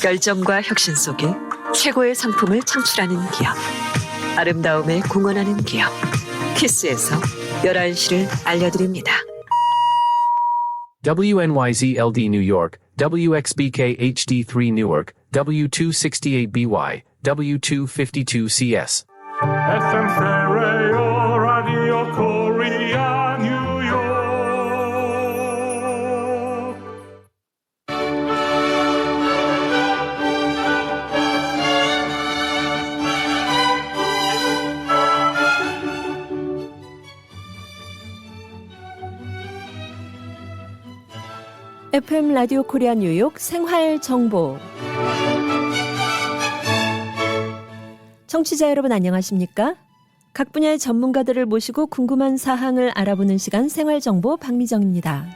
열정과 혁신 속에 최고의 상품을 창출하는 기업. 아름다움에 공헌하는 기업. 키스에서 11시를 알려드립니다. WNYZ LD New York, WXBK HD3 Newark, W268BY, W252CS. FM Stereo Radio Korea New York. FM 라디오 코리아 뉴욕 생활 정보. 청취자 여러분 안녕하십니까? 각 분야의 전문가들을 모시고 궁금한 사항을 알아보는 시간 생활정보 박미정입니다.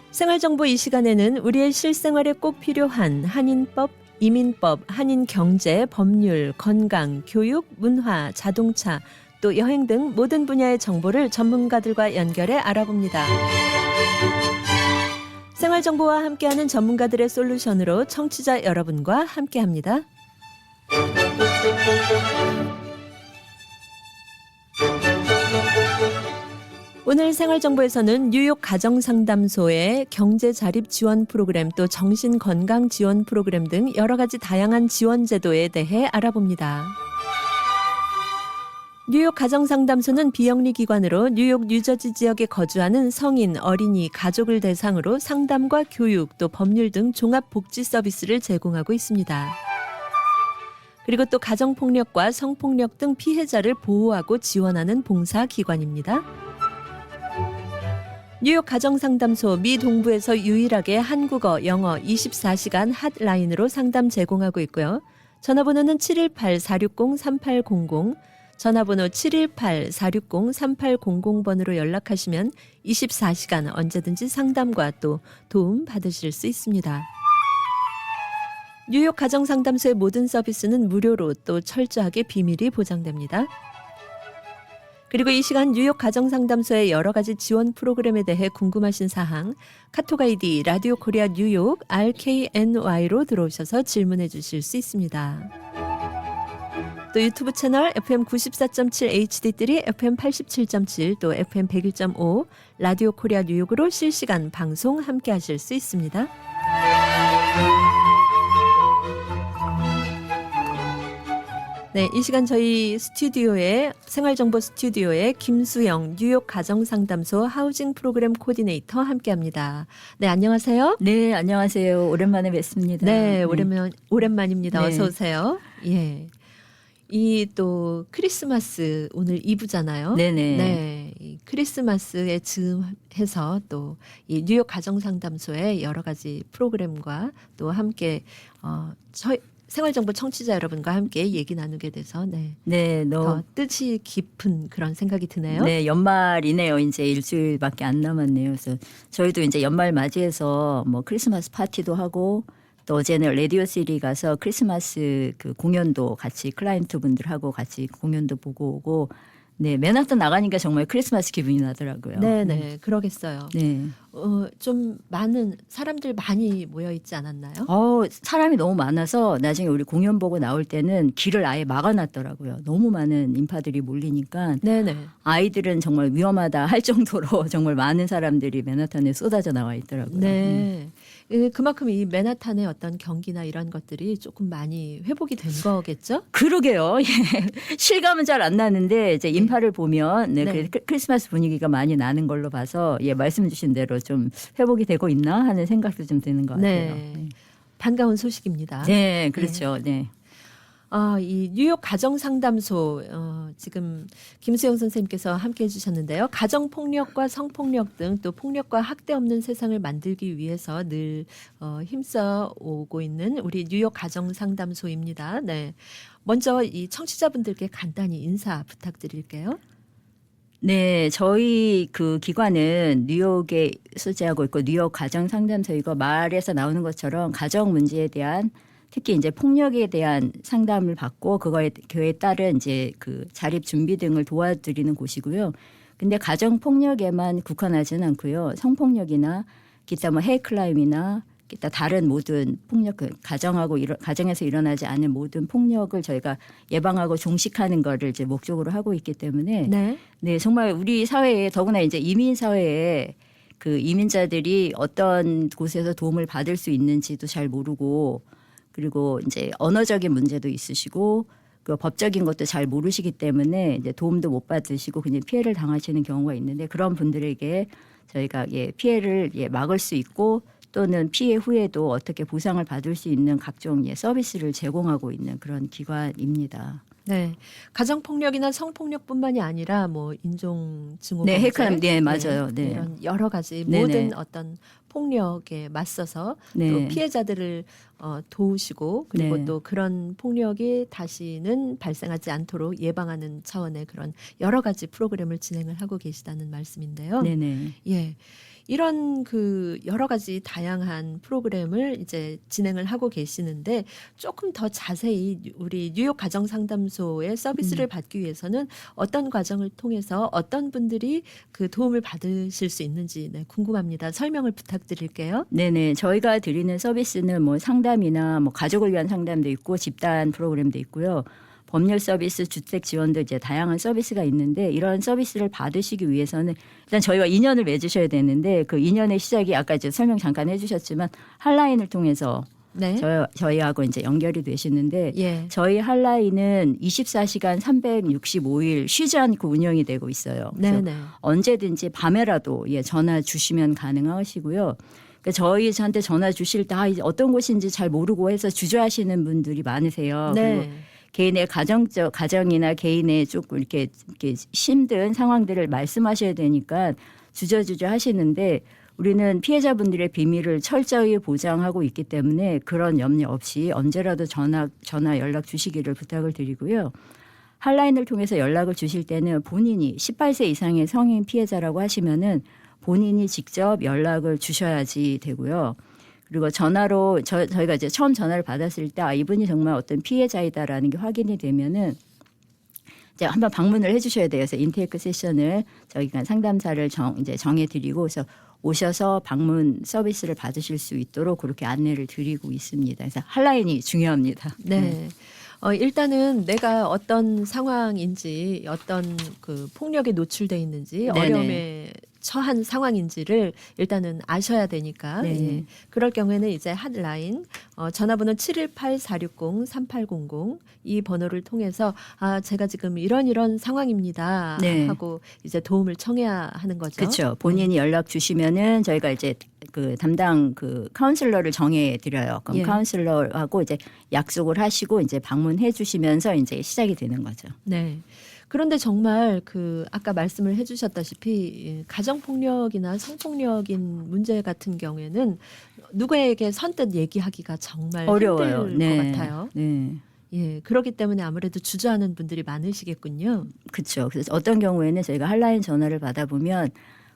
생활정보 이 시간에는 우리의 실생활에 꼭 필요한 한인법, 이민법, 한인경제, 법률, 건강, 교육, 문화, 자동차, 또 여행 등 모든 분야의 정보를 전문가들과 연결해 알아봅니다. 생활정보와 함께하는 전문가들의 솔루션으로 청취자 여러분과 함께합니다. 오늘 생활정보에서는 뉴욕 가정상담소의 경제자립 지원 프로그램 또 정신건강 지원 프로그램 등 여러 가지 다양한 지원 제도에 대해 알아봅니다. 뉴욕 가정상담소는 비영리 기관으로 뉴욕 뉴저지 지역에 거주하는 성인, 어린이, 가족을 대상으로 상담과 교육 또 법률 등 종합복지 서비스를 제공하고 있습니다. 그리고 또 가정폭력과 성폭력 등 피해자를 보호하고 지원하는 봉사기관입니다. 뉴욕 가정상담소 미 동부에서 유일하게 한국어, 영어 24시간 핫라인으로 상담 제공하고 있고요. 전화번호는 718-460-3800, 전화번호 718-460-3800번으로 연락하시면 24시간 언제든지 상담과 또 도움 받으실 수 있습니다. 뉴욕 가정상담소의 모든 서비스는 무료로 또 철저하게 비밀이 보장됩니다. 그리고 이 시간 뉴욕 가정상담소의 여러 가지 지원 프로그램에 대해 궁금하신 사항 카톡 아이디 라디오 코리아 뉴욕 RKNY로 들어오셔서 질문해 주실 수 있습니다. 또 유튜브 채널 FM 94.7 HD3, FM 87.7, 또 FM 101.5 라디오 코리아 뉴욕으로 실시간 방송 함께 하실 수 있습니다. 네, 이 시간 저희 스튜디오에 생활정보 스튜디오에 김수영 뉴욕 가정상담소 하우징 프로그램 코디네이터 함께합니다. 네, 안녕하세요. 네, 안녕하세요. 오랜만에 뵙습니다. 네, 오랜만입니다. 네. 어서 오세요. 예. 이 또 크리스마스 오늘 2부잖아요. 네네. 네, 이 크리스마스에 즈음해서 또 이 뉴욕 가정상담소의 여러 가지 프로그램과 또 함께 저희 생활정보 청취자 여러분과 함께 얘기 나누게 돼서 네, 더 뜻이 깊은 그런 생각이 드네요. 네, 연말이네요. 이제 일주일밖에 안 남았네요. 그래서 저희도 이제 연말 맞이해서 뭐 크리스마스 파티도 하고 또 어제는 라디오 시리 가서 크리스마스 그 공연도 같이 클라이언트 분들하고 같이 공연도 보고 오고 네, 맨하탄 나가니까 정말 크리스마스 기분이 나더라고요. 네, 그러겠어요. 네. 좀 많은 사람들 많이 모여 있지 않았나요? 사람이 너무 많아서 나중에 우리 공연 보고 나올 때는 길을 아예 막아놨더라고요. 너무 많은 인파들이 몰리니까 네네. 아이들은 정말 위험하다 할 정도로 정말 많은 사람들이 맨하탄에 쏟아져 나와 있더라고요. 네. 그만큼 이 맨하탄의 어떤 경기나 이런 것들이 조금 많이 회복이 된 거겠죠? 그러게요. 예. 실감은 잘 안 나는데 이제 인파를 보면 네. 크리스마스 분위기가 많이 나는 걸로 봐서 말씀 주신 대로 좀 회복이 되고 있나 하는 생각도 좀 드는 것 같아요. 네. 반가운 소식입니다. 네, 그렇죠. 네. 이 뉴욕 가정상담소 지금 김수영 선생님께서 함께해 주셨는데요. 가정폭력과 성폭력 등 또 폭력과 학대 없는 세상을 만들기 위해서 늘 힘써 오고 있는 우리 뉴욕 가정상담소입니다. 네, 먼저 이 청취자분들께 간단히 인사 부탁드릴게요. 네, 저희 그 기관은 뉴욕에 소재하고 있고 뉴욕 가정상담소이고 말에서 나오는 것처럼 가정 문제에 대한 특히 이제 폭력에 대한 상담을 받고 그거에 따른 이제 그 자립 준비 등을 도와드리는 곳이고요. 근데 가정 폭력에만 국한하지는 않고요. 성폭력이나 기타 뭐 헤이클라임이나 다른 모든 폭력, 가정에서 일어나지 않은 모든 폭력을 저희가 예방하고 종식하는 거를 이제 목적으로 하고 있기 때문에 네. 네, 정말 우리 사회에 더구나 이제 이민 사회에 그 이민자들이 어떤 곳에서 도움을 받을 수 있는지도 잘 모르고 그리고 이제 언어적인 문제도 있으시고 그 법적인 것도 잘 모르시기 때문에 이제 도움도 못 받으시고 그냥 피해를 당하시는 경우가 있는데 그런 분들에게 저희가 피해를 막을 수 있고 또는 피해 후에도 어떻게 보상을 받을 수 있는 각종 서비스를 제공하고 있는 그런 기관입니다. 네. 가정 폭력이나 성폭력뿐만이 아니라 뭐 인종 증오 네, 범죄, 핵감, 네, 맞아요. 네. 이런 여러 가지 네네. 모든 어떤 폭력에 맞서서 네. 또 피해자들을 도우시고 그리고 네. 또 그런 폭력이 다시는 발생하지 않도록 예방하는 차원의 그런 여러 가지 프로그램을 진행을 하고 계시다는 말씀인데요. 네네. 예. 이런 그 여러 가지 다양한 프로그램을 이제 진행을 하고 계시는데 조금 더 자세히 우리 뉴욕 가정 상담소의 서비스를 받기 위해서는 어떤 과정을 통해서 어떤 분들이 그 도움을 받으실 수 있는지 궁금합니다. 설명을 부탁드릴게요. 네네. 저희가 드리는 서비스는 뭐 상담이나 뭐 가족을 위한 상담도 있고 집단 프로그램도 있고요. 법률 서비스, 주택 지원도 이제 다양한 서비스가 있는데 이런 서비스를 받으시기 위해서는 일단 저희와 인연을 맺으셔야 되는데 그 인연의 시작이 아까 이제 설명 잠깐 해주셨지만 핫라인을 통해서 네. 저희하고 이제 연결이 되시는데 예. 저희 핫라인은 24시간 365일 쉬지 않고 운영이 되고 있어요. 그래서 네네. 언제든지 밤에라도 전화 주시면 가능하시고요. 그러니까 저희한테 전화 주실 때 이제 어떤 곳인지 잘 모르고 해서 주저하시는 분들이 많으세요. 그리고 네. 개인의 가정이나 개인의 조금 이렇게 힘든 상황들을 말씀하셔야 되니까 주저주저 하시는데 우리는 피해자분들의 비밀을 철저히 보장하고 있기 때문에 그런 염려 없이 언제라도 전화 연락 주시기를 부탁을 드리고요. 핫라인을 통해서 연락을 주실 때는 본인이 18세 이상의 성인 피해자라고 하시면은 본인이 직접 연락을 주셔야지 되고요. 그리고 전화로 저희가 이제 처음 전화를 받았을 때 이분이 정말 어떤 피해자이다라는 게 확인이 되면은 이제 한번 방문을 해주셔야 돼요. 그래서 인테이크 세션을 저희가 상담사를 이제 정해드리고 그래서 오셔서 방문 서비스를 받으실 수 있도록 그렇게 안내를 드리고 있습니다. 그래서 핫라인이 중요합니다. 네. 일단은 내가 어떤 상황인지 어떤 그 폭력에 노출돼 있는지 네네. 어려움에 처한 상황인지를 일단은 아셔야 되니까 네. 예. 그럴 경우에는 이제 핫라인 전화번호 718-460-3800 이 번호를 통해서 제가 지금 이런 상황입니다 네. 하고 이제 도움을 청해야 하는 거죠. 그렇죠. 본인이 연락 주시면은 저희가 이제 그 담당 그 카운슬러를 정해 드려요. 그럼 예. 카운슬러하고 이제 약속을 하시고 이제 방문해 주시면서 이제 시작이 되는 거죠. 네. 그런데 정말 그 아까 말씀을 해주셨다시피 가정 폭력이나 성폭력인 문제 같은 경우에는 누구에게 선뜻 얘기하기가 정말 어려워요. 힘들 것 같아요. 네. 예, 그렇기 때문에 아무래도 주저하는 분들이 많으시겠군요. 그렇죠. 그래서 어떤 경우에는 저희가 핫라인 전화를 받아보면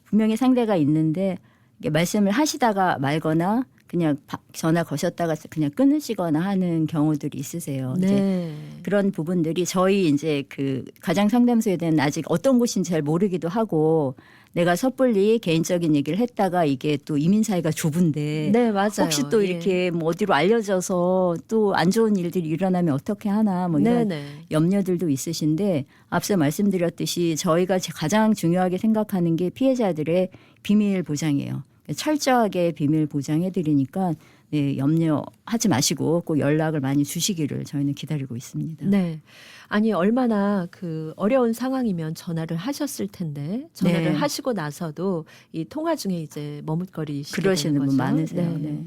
분명히 상대가 있는데 이게 말씀을 하시다가 말거나 그냥 전화 거셨다가 그냥 끊으시거나 하는 경우들이 있으세요. 이제 네. 그런 부분들이 저희 이제 그 가정 상담소에 대한 아직 어떤 곳인지 잘 모르기도 하고 내가 섣불리 개인적인 얘기를 했다가 이게 또 이민 사회가 좁은데 네, 맞아요. 혹시 또 예. 이렇게 뭐 어디로 알려져서 또 안 좋은 일들이 일어나면 어떻게 하나 뭐 이런 네네. 염려들도 있으신데 앞서 말씀드렸듯이 저희가 가장 중요하게 생각하는 게 피해자들의 비밀 보장이에요. 철저하게 비밀 보장해 드리니까 네, 염려하지 마시고 꼭 연락을 많이 주시기를 저희는 기다리고 있습니다. 네. 아니 얼마나 그 어려운 상황이면 전화를 하셨을 텐데 전화를 네. 하시고 나서도 이 통화 중에 이제 머뭇거리시게 그러시는 되는 분 거죠. 많으세요. 네. 네.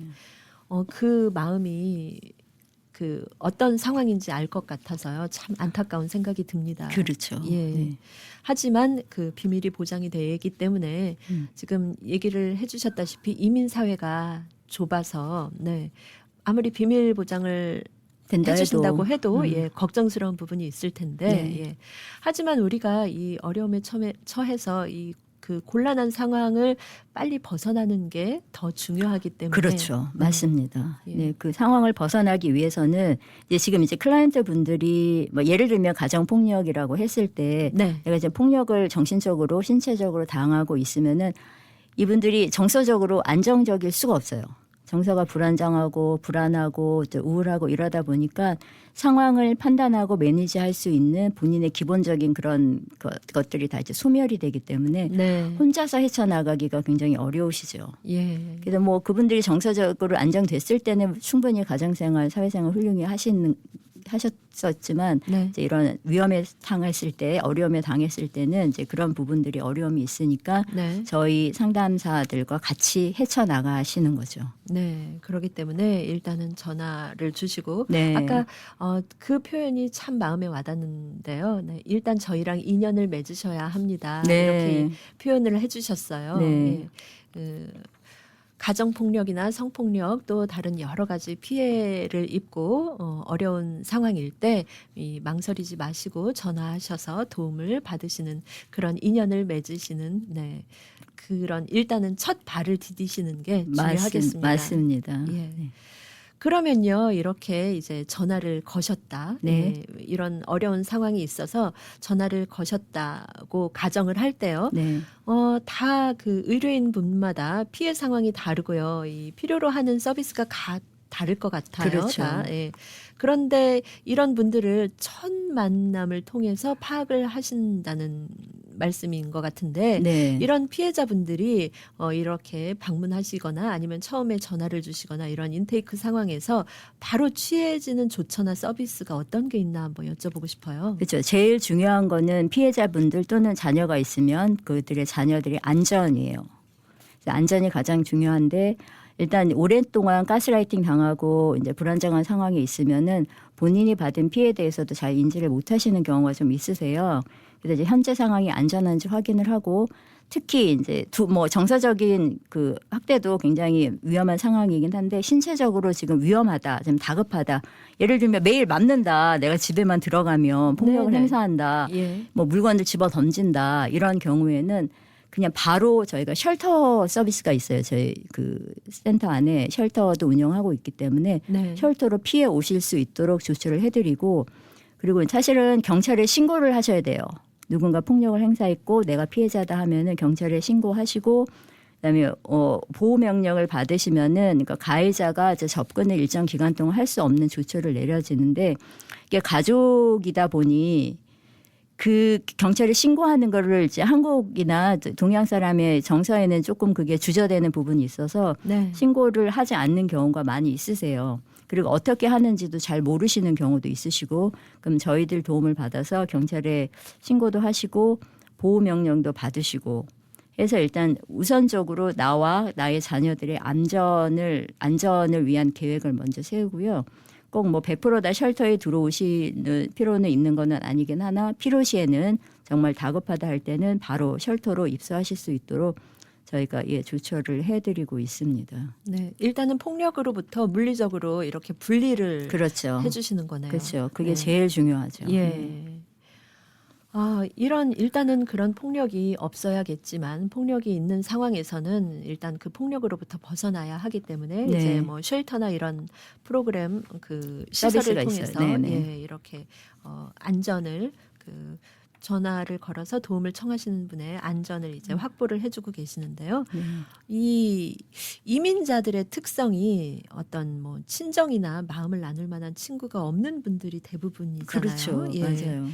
그 마음이 그 어떤 상황인지 알 것 같아서요. 참 안타까운 생각이 듭니다. 그렇죠. 예. 네. 하지만 그 비밀이 보장이 되기 때문에 지금 얘기를 해주셨다시피 이민 사회가 좁아서 네. 아무리 비밀 보장을 된다 해주신다고 해도 음. 예, 걱정스러운 부분이 있을 텐데 네. 예. 하지만 우리가 이 어려움에 처해서 이 그 곤란한 상황을 빨리 벗어나는 게 더 중요하기 때문에 그렇죠. 맞습니다. 예. 네, 그 상황을 벗어나기 위해서는 이제 지금 이제 클라이언트 분들이 뭐 예를 들면 가정 폭력이라고 했을 때 네. 내가 이제 폭력을 정신적으로 신체적으로 당하고 있으면은 이분들이 정서적으로 안정적일 수가 없어요. 정서가 불안정하고 불안하고 또 우울하고 이러다 보니까 상황을 판단하고 매니지할 수 있는 본인의 기본적인 그런 것들이 다 이제 소멸이 되기 때문에 네. 혼자서 헤쳐나가기가 굉장히 어려우시죠. 예. 그래서 뭐 그분들이 정서적으로 안정됐을 때는 충분히 가정생활, 사회생활 훌륭히 하셨었지만 네. 이제 이런 위험에 당했을 때, 어려움에 당했을 때는 이제 그런 부분들이 어려움이 있으니까 네. 저희 상담사들과 같이 헤쳐나가시는 거죠. 네. 그렇기 때문에 일단은 전화를 주시고 네. 아까 그 표현이 참 마음에 와닿는데요. 네. 일단 저희랑 인연을 맺으셔야 합니다. 네. 이렇게 표현을 해주셨어요. 네. 예. 가정폭력이나 성폭력 또 다른 여러 가지 피해를 입고 어려운 상황일 때 이 망설이지 마시고 전화하셔서 도움을 받으시는 그런 인연을 맺으시는 네. 그런 일단은 첫 발을 디디시는 게 중요하겠습니다. 맞습니다. 예. 그러면요, 이렇게 이제 전화를 거셨다. 네. 예, 이런 어려운 상황이 있어서 전화를 거셨다고 가정을 할 때요. 네. 다 그 의뢰인 분마다 피해 상황이 다르고요. 이 필요로 하는 서비스가 다를 것 같아요. 그렇죠. 다. 예. 그런데 이런 분들을 첫 만남을 통해서 파악을 하신다는 말씀인 것 같은데 네. 이런 피해자분들이 이렇게 방문하시거나 아니면 처음에 전화를 주시거나 이런 인테이크 상황에서 바로 취해지는 조처나 서비스가 어떤 게 있나 한번 여쭤보고 싶어요. 그렇죠. 제일 중요한 거는 피해자분들 또는 자녀가 있으면 그들의 자녀들의 안전이에요. 안전이 가장 중요한데 일단 오랫동안 가스라이팅 당하고 이제 불안정한 상황에 있으면은 본인이 받은 피해에 대해서도 잘 인지를 못 하시는 경우가 좀 있으세요. 그래서 이제 현재 상황이 안전한지 확인을 하고 특히 이제 뭐 정서적인 그 학대도 굉장히 위험한 상황이긴 한데 신체적으로 지금 위험하다, 좀 다급하다. 예를 들면 매일 맞는다. 내가 집에만 들어가면 폭력을 네네. 행사한다. 예. 뭐 물건을 집어 던진다. 이런 경우에는 그냥 바로 저희가 쉘터 서비스가 있어요. 저희 그 센터 안에 쉘터도 운영하고 있기 때문에 네. 쉘터로 피해 오실 수 있도록 조치를 해드리고 그리고 사실은 경찰에 신고를 하셔야 돼요. 누군가 폭력을 행사했고 내가 피해자다 하면은 경찰에 신고하시고 그다음에 보호 명령을 받으시면은 그러니까 가해자가 이제 접근을 일정 기간 동안 할 수 없는 조처를 내려지는데 이게 가족이다 보니 그 경찰에 신고하는 거를 이제 한국이나 동양 사람의 정서에는 조금 그게 주저되는 부분이 있어서 네. 신고를 하지 않는 경우가 많이 있으세요. 그리고 어떻게 하는지도 잘 모르시는 경우도 있으시고 그럼 저희들 도움을 받아서 경찰에 신고도 하시고 보호 명령도 받으시고 해서 일단 우선적으로 나와 나의 자녀들의 안전을 위한 계획을 먼저 세우고요. 꼭 뭐 100% 다 쉘터에 들어오시는 필요는 있는 거는 아니긴 하나 필요시에는 정말 다급하다 할 때는 바로 쉘터로 입소하실 수 있도록 저희가 조처를 해드리고 있습니다. 네. 일단은 폭력으로부터 물리적으로 이렇게 분리를 그렇죠. 해주시는 거네요. 그렇죠. 그게 네. 제일 중요하죠. 예. 일단은 그런 폭력이 없어야겠지만 폭력이 있는 상황에서는 일단 그 폭력으로부터 벗어나야 하기 때문에 네. 이제 뭐 쉘터나 이런 프로그램 그 시설을 서비스가 통해서 있어요. 네네. 예, 이렇게 안전을 그 전화를 걸어서 도움을 청하시는 분의 안전을 이제 확보를 해주고 계시는데요. 이 이민자들의 특성이 어떤 뭐 친정이나 마음을 나눌 만한 친구가 없는 분들이 대부분이잖아요. 그렇죠. 예. 맞아요.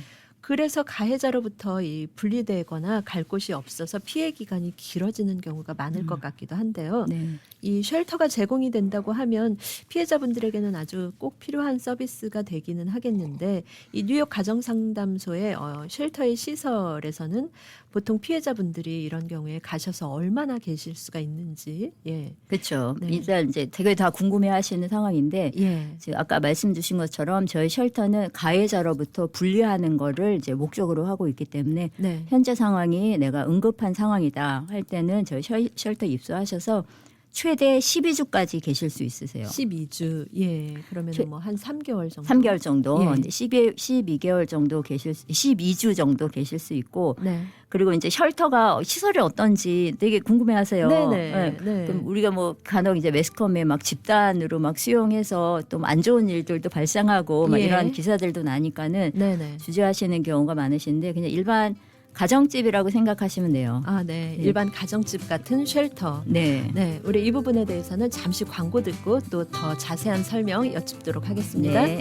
그래서 가해자로부터 이 분리되거나 갈 곳이 없어서 피해 기간이 길어지는 경우가 많을 것 같기도 한데요. 네. 이 쉘터가 제공이 된다고 하면 피해자분들에게는 아주 꼭 필요한 서비스가 되기는 하겠는데 이 뉴욕 가정상담소의 쉘터의 시설에서는 보통 피해자분들이 이런 경우에 가셔서 얼마나 계실 수가 있는지 예. 그렇죠. 네. 일단 이제 되게 다 궁금해하시는 상황인데 예. 지금 아까 말씀 주신 것처럼 저희 쉘터는 가해자로부터 분리하는 거를 이제 목적으로 하고 있기 때문에 네. 현재 상황이 내가 응급한 상황이다 할 때는 저희 쉘터 입소하셔서 최대 12주까지 계실 수 있으세요. 12주. 예. 그러면 뭐 한 3개월 정도. 3개월 정도, 예. 이제 12개월 정도 12주 정도 계실 수 있고, 네. 그리고 이제 쉘터가 시설이 어떤지 되게 궁금해하세요. 네네. 네. 그럼 우리가 뭐 간혹 이제 매스컴에 막 집단으로 막 수용해서 또 안 좋은 일들도 발생하고 막 예. 이런 기사들도 나니까는 네네. 주저하시는 경우가 많으신데 그냥 일반 가정집이라고 생각하시면 돼요. 아, 네. 네. 일반 가정집 같은 쉘터. 네. 네, 우리 이 부분에 대해서는 잠시 광고 듣고 또 더 자세한 설명 여쭙도록 하겠습니다. 네.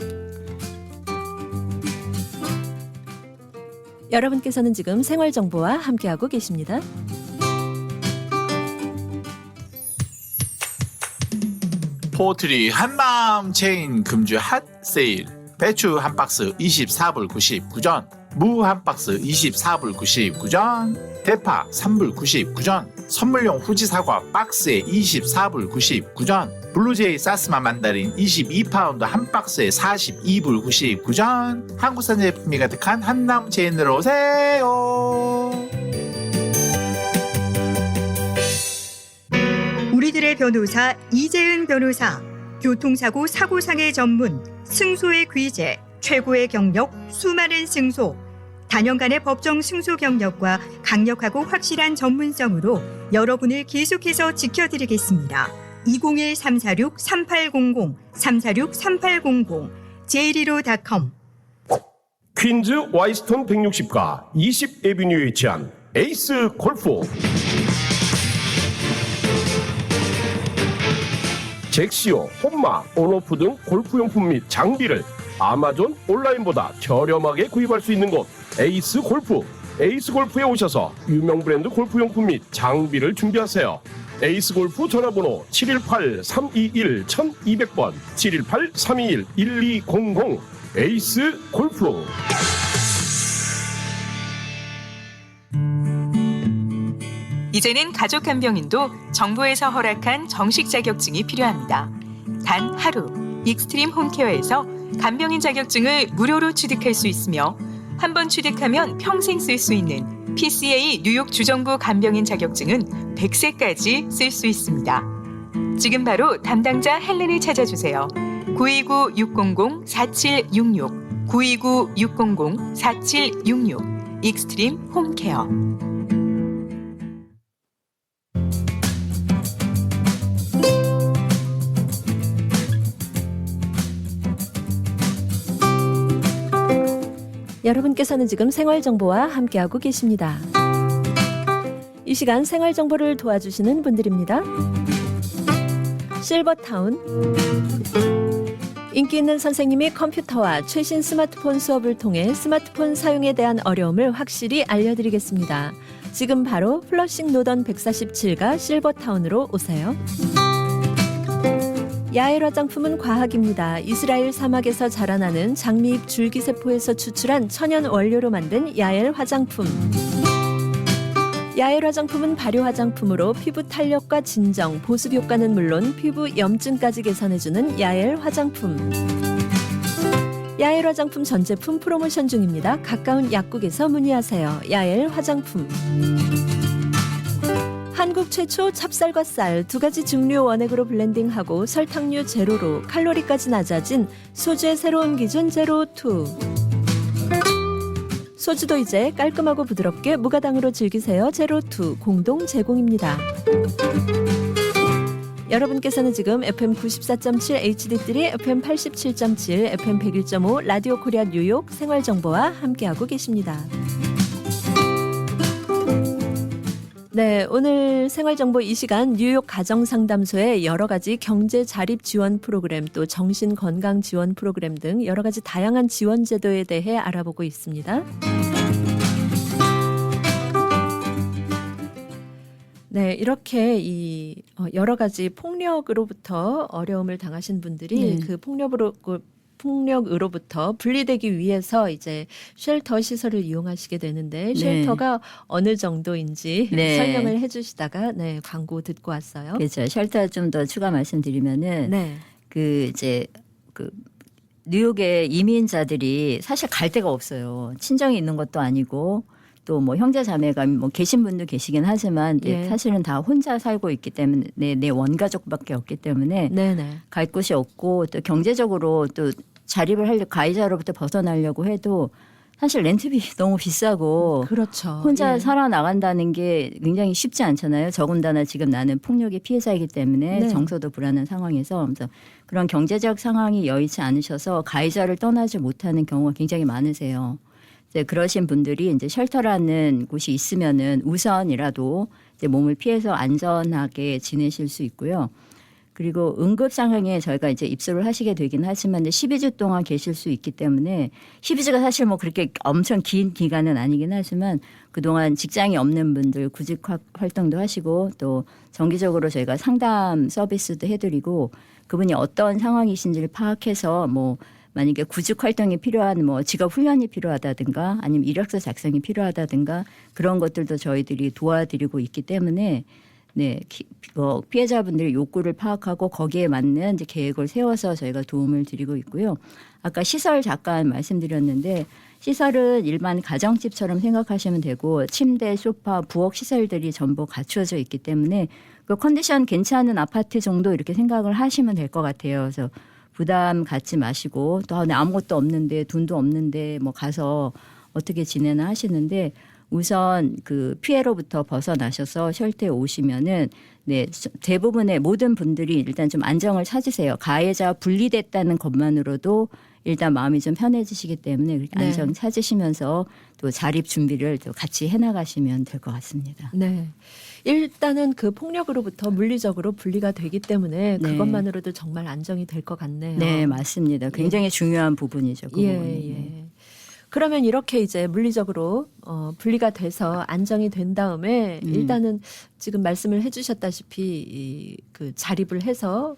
여러분께서는 지금 생활정보와 함께하고 계십니다. 포트리 한마음 체인 금주 핫 세일. 배추 한 박스 24불 99전, 무 한 박스 24불 99전, 대파 3불 99전, 선물용 후지 사과 박스에 24불 99전, 블루제이 사스마 만다린 22파운드 한 박스에 42불 99전. 한국산 제품이 가득한 한남 체인으로 오세요. 우리들의 변호사 이재은 변호사, 교통사고 사고상해 전문, 승소의 귀재, 최고의 경력, 수많은 승소, 단연간의 법정 승소 경력과 강력하고 확실한 전문성으로 여러분을 계속해서 지켜드리겠습니다. 201-346-3800, 346-3800, j115.com. 퀸즈 와이스턴 160가 20 에비뉴에 위치한 에이스 골프. 잭시오, 홈마, 온오프 등 골프용품 및 장비를 아마존 온라인보다 저렴하게 구입할 수 있는 곳 에이스 골프. 에이스 골프에 오셔서 유명 브랜드 골프용품 및 장비를 준비하세요. 에이스 골프 전화번호 718-321-1200번, 718-321-1200. 에이스 골프. 이제는 가족 간병인도 정부에서 허락한 정식 자격증이 필요합니다. 단 하루, 익스트림 홈케어에서 간병인 자격증을 무료로 취득할 수 있으며 한 번 취득하면 평생 쓸 수 있는 PCA 뉴욕 주정부 간병인 자격증은 100세까지 쓸 수 있습니다. 지금 바로 담당자 헬렌을 찾아주세요. 929-600-4766, 929-600-4766, 익스트림 홈케어. 여러분께서는 지금 생활정보와 함께하고 계십니다. 이 시간 생활정보를 도와주시는 분들입니다. 실버타운, 인기 있는 선생님이 컴퓨터와 최신 스마트폰 수업을 통해 스마트폰 사용에 대한 어려움을 확실히 알려드리겠습니다. 지금 바로 플러싱 노던 147가 실버타운으로 오세요. 야엘 화장품은 과학입니다. 이스라엘 사막에서 자라나는 장미잎 줄기세포에서 추출한 천연 원료로 만든 야엘 화장품. 야엘 화장품은 발효 화장품으로 피부 탄력과 진정, 보습 효과는 물론 피부 염증까지 개선해주는 야엘 화장품. 야엘 화장품 전 제품 프로모션 중입니다. 가까운 약국에서 문의하세요. 야엘 화장품. 한국 최초 찹쌀과 쌀 두 가지 증류 원액으로 블렌딩하고 설탕류 제로로 칼로리까지 낮아진 소주의 새로운 기준 제로2. 소주도 이제 깔끔하고 부드럽게 무가당으로 즐기세요. 제로2 공동 제공입니다. 여러분께서는 지금 FM 94.7 HD3, FM 87.7, FM 101.5 라디오 코리아 뉴욕 생활정보와 함께하고 계십니다. 네, 오늘 생활정보 이 시간 뉴욕 가정상담소의 여러 가지 경제 자립 지원 프로그램 또 정신건강 지원 프로그램 등 여러 가지 다양한 지원 제도에 대해 알아보고 있습니다. 네, 이렇게 여러 가지 폭력으로부터 어려움을 당하신 분들이 그 폭력으로부터 분리되기 위해서 이제 쉘터 시설을 이용하시게 되는데 쉘터가 어느 정도인지 설명을 해주시다가 광고 듣고 왔어요. 그렇죠. 쉘터 좀 더 추가 말씀드리면은 뉴욕의 이민자들이 사실 갈 데가 없어요. 친정이 있는 것도 아니고 또 뭐 형제 자매가 뭐 계신 분도 계시긴 하지만 사실은 다 혼자 살고 있기 때문에 내 원가족밖에 없기 때문에 갈 곳이 없고 또 경제적으로 또 자립을 하려 가해자로부터 벗어나려고 해도 사실 렌트비 너무 비싸고 그렇죠. 혼자 살아나간다는 게 굉장히 쉽지 않잖아요. 더군다나 지금 나는 폭력의 피해자이기 때문에 정서도 불안한 상황에서 그래서 그런 경제적 상황이 여의치 않으셔서 가해자를 떠나지 못하는 경우가 굉장히 많으세요. 이제 그러신 분들이 이제 쉘터라는 곳이 있으면은 우선이라도 이제 몸을 피해서 안전하게 지내실 수 있고요. 그리고 응급 상황에 저희가 이제 입소를 하시게 되긴 하지만 12주 동안 계실 수 있기 때문에 12주가 사실 뭐 그렇게 엄청 긴 기간은 아니긴 하지만 그동안 직장이 없는 분들 구직 활동도 하시고 또 정기적으로 저희가 상담 서비스도 해드리고 그분이 어떤 상황이신지를 파악해서 뭐 만약에 구직 활동이 필요한 뭐 직업 훈련이 필요하다든가 아니면 이력서 작성이 필요하다든가 그런 것들도 저희들이 도와드리고 있기 때문에 네, 피해자분들의 욕구를 파악하고 거기에 맞는 이제 계획을 세워서 저희가 도움을 드리고 있고요. 아까 시설 잠깐 말씀드렸는데 시설은 일반 가정집처럼 생각하시면 되고 침대, 소파, 부엌 시설들이 전부 갖추어져 있기 때문에 그 컨디션 괜찮은 아파트 정도 이렇게 생각을 하시면 될 것 같아요. 그래서 부담 갖지 마시고 또 아무것도 없는데 돈도 없는데 뭐 가서 어떻게 지내나 하시는데 우선 그 피해로부터 벗어나셔서 쉘터에 오시면은 네, 대부분의 모든 분들이 일단 좀 안정을 찾으세요. 가해자와 분리됐다는 것만으로도 일단 마음이 좀 편해지시기 때문에 그렇게 네. 안정 찾으시면서 또 자립 준비를 또 같이 해나가시면 될 것 같습니다. 네. 일단은 그 폭력으로부터 물리적으로 분리가 되기 때문에 네. 그것만으로도 정말 안정이 될 것 같네요. 네, 맞습니다. 굉장히 중요한 부분이죠. 그 예, 부분이. 예. 그러면 이렇게 이제 물리적으로 분리가 돼서 안정이 된 다음에 일단은 지금 말씀을 해주셨다시피 그 자립을 해서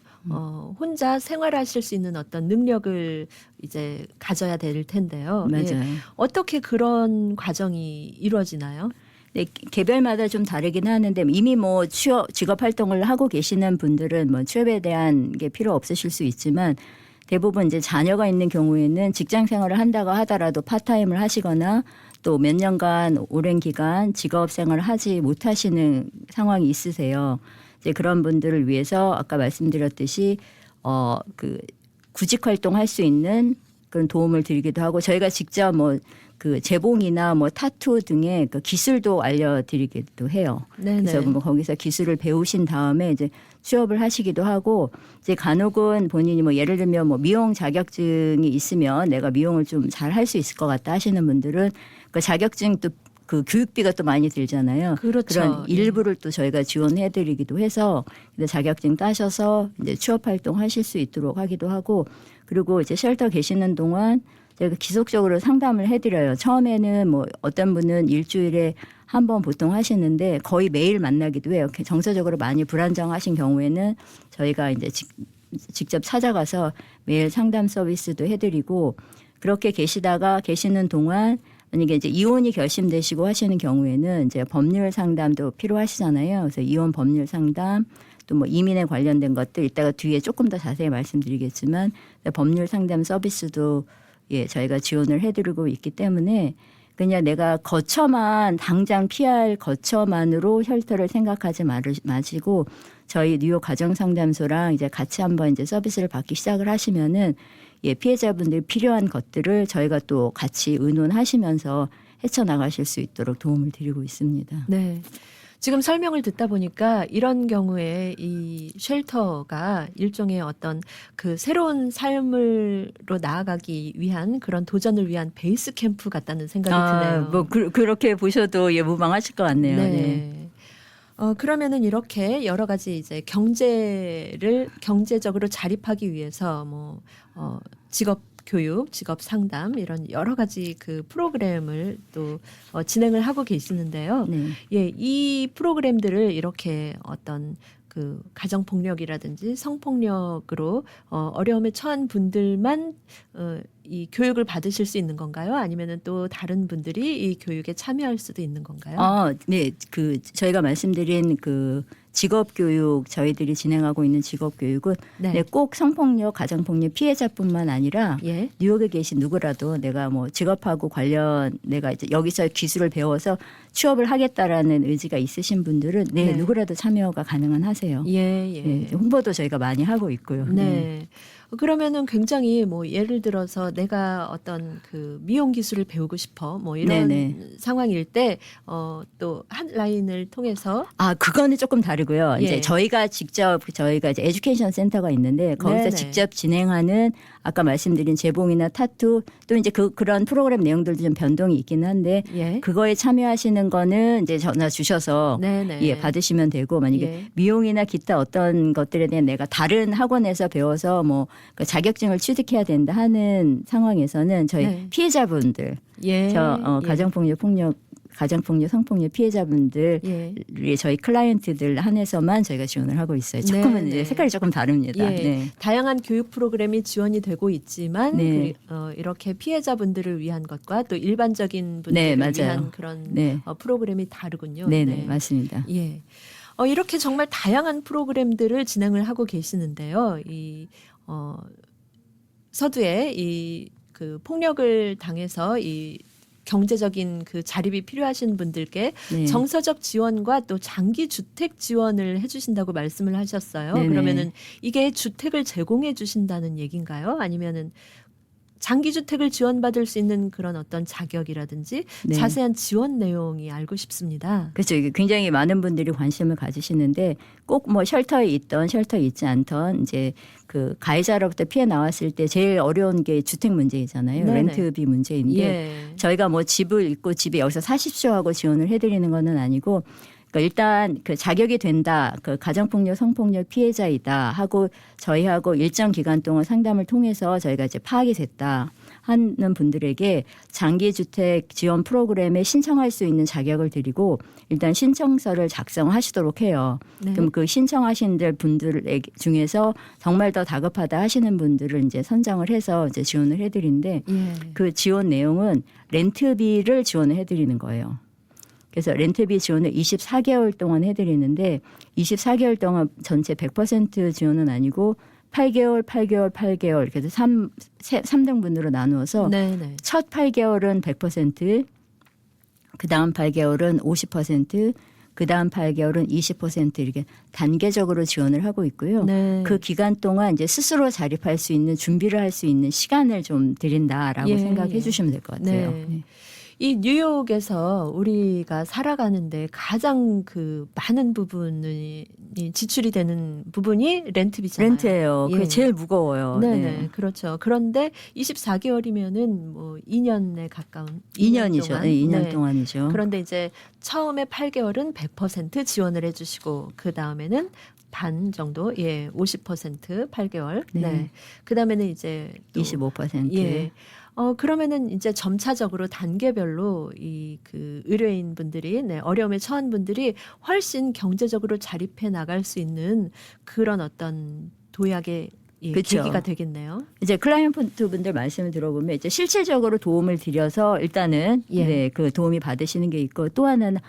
혼자 생활하실 수 있는 어떤 능력을 이제 가져야 될 텐데요. 맞아요. 예. 어떻게 그런 과정이 이루어지나요? 네, 개별마다 좀 다르긴 하는데 이미 뭐 직업 활동을 하고 계시는 분들은 뭐 취업에 대한 게 필요 없으실 수 있지만 대부분 이제 자녀가 있는 경우에는 직장 생활을 한다고 하더라도 파타임을 하시거나 또 몇 년간 오랜 기간 직업 생활을 하지 못하시는 상황이 있으세요. 이제 그런 분들을 위해서 아까 말씀드렸듯이 그 구직 활동할 수 있는 그런 도움을 드리기도 하고 저희가 직접 뭐 그 재봉이나 뭐 타투 등의 그 기술도 알려드리기도 해요. 네네. 그래서 뭐 거기서 기술을 배우신 다음에 이제 취업을 하시기도 하고 이제 간혹은 본인이 뭐 예를 들면 뭐 미용 자격증이 있으면 내가 미용을 좀 잘 할 수 있을 것 같다 하시는 분들은 그 자격증도 그 교육비가 또 많이 들잖아요. 그렇죠. 그런 일부를 또 저희가 지원해드리기도 해서 자격증 따셔서 이제 취업 활동하실 수 있도록 하기도 하고 그리고 이제 쉘터 계시는 동안 저희가 지속적으로 상담을 해드려요. 처음에는 뭐 어떤 분은 일주일에 한 번 보통 하시는데 거의 매일 만나기도 해요. 정서적으로 많이 불안정하신 경우에는 저희가 이제 직접 찾아가서 매일 상담 서비스도 해드리고 그렇게 계시는 동안 만약에 이제 이혼이 결심되시고 하시는 경우에는 이제 법률 상담도 필요하시잖아요. 그래서 이혼 법률 상담 또 뭐 이민에 관련된 것들 이따가 뒤에 조금 더 자세히 말씀드리겠지만 법률 상담 서비스도 예, 저희가 지원을 해드리고 있기 때문에 그냥 내가 당장 피할 거처만으로 혈터를 생각하지 마시고 저희 뉴욕 가정상담소랑 이제 같이 한번 이제 서비스를 받기 시작을 하시면은 예, 피해자분들이 필요한 것들을 저희가 또 같이 의논하시면서 헤쳐나가실 수 있도록 도움을 드리고 있습니다. 네. 지금 설명을 듣다 보니까 이런 경우에 이 쉘터가 일종의 어떤 그 새로운 삶으로 나아가기 위한 그런 도전을 위한 베이스 캠프 같다는 생각이 드네요. 뭐 그렇게 보셔도 예, 무방하실 것 같네요. 네. 네. 그러면은 이렇게 여러 가지 이제 경제적으로 자립하기 위해서 뭐 직업 교육, 직업 상담 이런 여러 가지 그 프로그램을 또 진행을 하고 계시는데요. 네. 예, 이 프로그램들을 이렇게 어떤 그 가정 폭력이라든지 성폭력으로 어려움에 처한 분들만 이 교육을 받으실 수 있는 건가요? 아니면은 또 다른 분들이 이 교육에 참여할 수도 있는 건가요? 네, 그 저희가 말씀드린 그 직업 교육 저희들이 진행하고 있는 직업 교육은 네. 네, 꼭 성폭력, 가정폭력 피해자뿐만 아니라 예. 뉴욕에 계신 누구라도 내가 뭐 직업하고 관련 내가 이제 여기서 기술을 배워서 취업을 하겠다라는 의지가 있으신 분들은 네, 네. 누구라도 참여가 가능한 하세요. 예, 예. 네, 홍보도 저희가 많이 하고 있고요. 네. 그러면은 굉장히 뭐 예를 들어서 내가 어떤 그 미용 기술을 배우고 싶어 뭐 이런 네네. 상황일 때 또 한 라인을 통해서 그거는 조금 다르 다르고요. 예. 이제 저희가 이제 에듀케이션 센터가 있는데 거기서 네네. 직접 진행하는 아까 말씀드린 재봉이나 타투 또 이제 그런 프로그램 내용들도 좀 변동이 있긴 한데 예. 그거에 참여하시는 거는 이제 전화 주셔서 네네. 예, 받으시면 되고 만약에 예. 미용이나 기타 어떤 것들에 대한 내가 다른 학원에서 배워서 뭐 그 자격증을 취득해야 된다 하는 상황에서는 저희 네. 피해자분들 예. 예. 가정폭력, 성폭력 피해자분들이 예. 저희 클라이언트들 한해서만 저희가 지원을 하고 있어요. 조금은 네, 이제 네. 색깔이 조금 다릅니다. 예. 네. 다양한 교육 프로그램이 지원이 되고 있지만 네. 이렇게 피해자분들을 위한 것과 또 일반적인 분들을 네, 맞아요. 위한 그런 네. 프로그램이 다르군요. 네네, 맞습니다. 예. 이렇게 정말 다양한 프로그램들을 진행을 하고 계시는데요. 이 서두에 이 그 폭력을 당해서 이 경제적인 그 자립이 필요하신 분들께 네. 정서적 지원과 또 장기 주택 지원을 해주신다고 말씀을 하셨어요. 네네. 그러면은 이게 주택을 제공해 주신다는 얘기인가요? 아니면은 장기 주택을 지원받을 수 있는 그런 어떤 자격이라든지 네. 자세한 지원 내용이 알고 싶습니다. 그렇죠. 이게 굉장히 많은 분들이 관심을 가지시는데 꼭 뭐 쉘터에 있던 쉘터에 있지 않던 이제 그 가해자로부터 피해 나왔을 때 제일 어려운 게 주택 문제이잖아요. 네네. 렌트비 문제인데 예. 저희가 뭐 집을 있고 집에 여기서 사십시오 하고 지원을 해드리는 거는 아니고 그러니까 일단 그 자격이 된다. 그 가정폭력, 성폭력 피해자이다 하고 저희하고 일정 기간 동안 상담을 통해서 저희가 이제 파악이 됐다 하는 분들에게 장기주택 지원 프로그램에 신청할 수 있는 자격을 드리고 일단 신청서를 작성하시도록 해요. 네. 그럼 그 신청하신 분들 중에서 정말 더 다급하다 하시는 분들을 이제 선정을 해서 이제 지원을 해드리는데 예. 그 지원 내용은 렌트비를 지원을 해드리는 거예요. 그래서 렌트비 지원을 24개월 동안 해드리는데 24개월 동안 전체 100% 지원은 아니고 8개월, 8개월, 8개월 그래서 3등분으로 나누어서 네네. 첫 8개월은 100%, 그 다음 8개월은 50%, 그 다음 8개월은 20% 이렇게 단계적으로 지원을 하고 있고요. 네. 그 기간 동안 이제 스스로 자립할 수 있는 준비를 할 수 있는 시간을 좀 드린다라고 예, 생각해 예. 주시면 될 것 같아요. 네. 네. 이 뉴욕에서 우리가 살아가는데 가장 그 많은 부분이 지출이 되는 부분이 렌트비잖아요. 렌트예요. 그게 예. 제일 무거워요. 네네, 네. 그렇죠. 그런데 24개월이면은 뭐 2년에 가까운 2년이죠. 동안. 네, 2년 네. 동안이죠. 그런데 이제 처음에 8개월은 100% 지원을 해주시고 그 다음에는 반 정도, 50% 8개월. 네. 네. 그 다음에는 이제 또 25%. 예. 그러면은 이제 점차적으로 단계별로 이 그 의뢰인 분들이 어려움에 처한 분들이 훨씬 경제적으로 자립해 나갈 수 있는 그런 어떤 도약의 그쵸. 계기가 되겠네요. 이제 클라이언트 분들 말씀을 들어보면 이제 실질적으로 도움을 드려서 일단은 예. 네, 그 도움이 받으시는 게 있고 또 하나는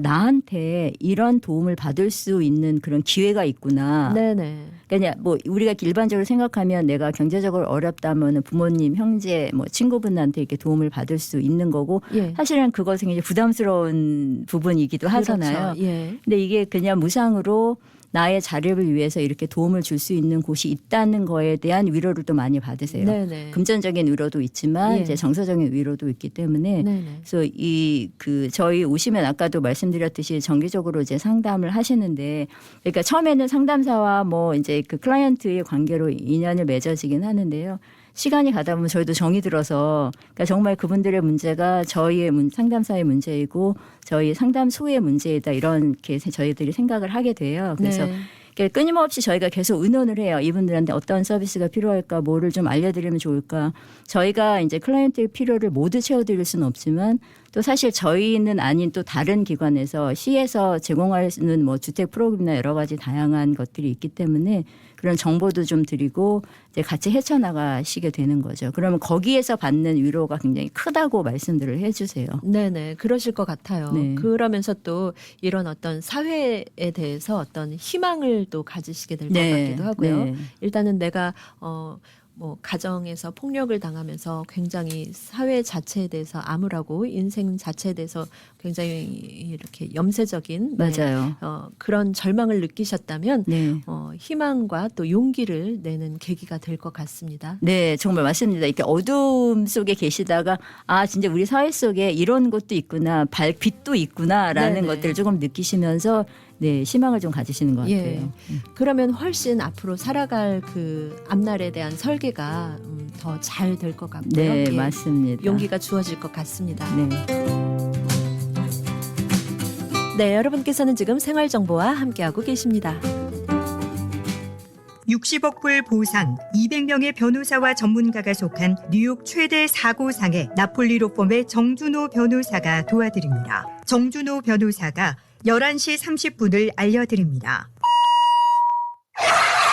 나한테 이런 도움을 받을 수 있는 그런 기회가 있구나. 네네. 그냥 뭐 우리가 일반적으로 생각하면 내가 경제적으로 어렵다면 부모님, 형제, 뭐 친구분한테 이렇게 도움을 받을 수 있는 거고 예. 사실은 그것은 굉장히 부담스러운 부분이기도 하잖아요. 그렇죠. 예. 근데 이게 그냥 무상으로 나의 자립을 위해서 이렇게 도움을 줄 수 있는 곳이 있다는 거에 대한 위로를 또 많이 받으세요. 네네. 금전적인 위로도 있지만 예. 이제 정서적인 위로도 있기 때문에 네네. 그래서 저희 오시면 아까도 말씀드렸듯이 정기적으로 이제 상담을 하시는데 그러니까 처음에는 상담사와 뭐 이제 그 클라이언트의 관계로 인연을 맺어지긴 하는데요. 시간이 가다 보면 저희도 정이 들어서 그러니까 정말 그분들의 문제가 저희의 상담사의 문제이고 저희 상담소의 문제이다 이렇게 저희들이 생각을 하게 돼요. 그래서 네. 그러니까 끊임없이 저희가 계속 의논을 해요. 이분들한테 어떤 서비스가 필요할까, 뭐를 좀 알려드리면 좋을까. 저희가 이제 클라이언트의 필요를 모두 채워드릴 수는 없지만 또 사실 저희는 아닌 또 다른 기관에서 시에서 제공하는 뭐 주택 프로그램이나 여러 가지 다양한 것들이 있기 때문에 그런 정보도 좀 드리고 이제 같이 헤쳐나가시게 되는 거죠. 그러면 거기에서 받는 위로가 굉장히 크다고 말씀들을 해주세요. 네네. 그러실 것 같아요. 네. 그러면서 또 이런 어떤 사회에 대해서 어떤 희망을 또 가지시게 될 것 같기도 하고요. 네. 일단은 내가 뭐 가정에서 폭력을 당하면서 굉장히 사회 자체에 대해서 암울하고 인생 자체에 대해서 굉장히 이렇게 염세적인 맞아요. 그런 절망을 느끼셨다면 네. 희망과 또 용기를 내는 계기가 될 것 같습니다. 네, 정말 맞습니다. 이렇게 어둠 속에 계시다가 진짜 우리 사회 속에 이런 것도 있구나, 빛도 있구나라는 네네. 것들을 조금 느끼시면서 네, 희망을 좀 가지시는 것 예. 같아요. 그러면 훨씬 앞으로 살아갈 그 앞날에 대한 설계가 더 잘 될 것 같고요. 네, 예. 맞습니다. 용기가 주어질 것 같습니다. 네. 네, 여러분께서는 지금 생활정보와 함께하고 계십니다. 60억 불 보상, 200명의 변호사와 전문가가 속한 뉴욕 최대 사고상의 나폴리 로펌의 정준호 변호사가 도와드립니다. 정준호 변호사가 11시 30분을 알려드립니다.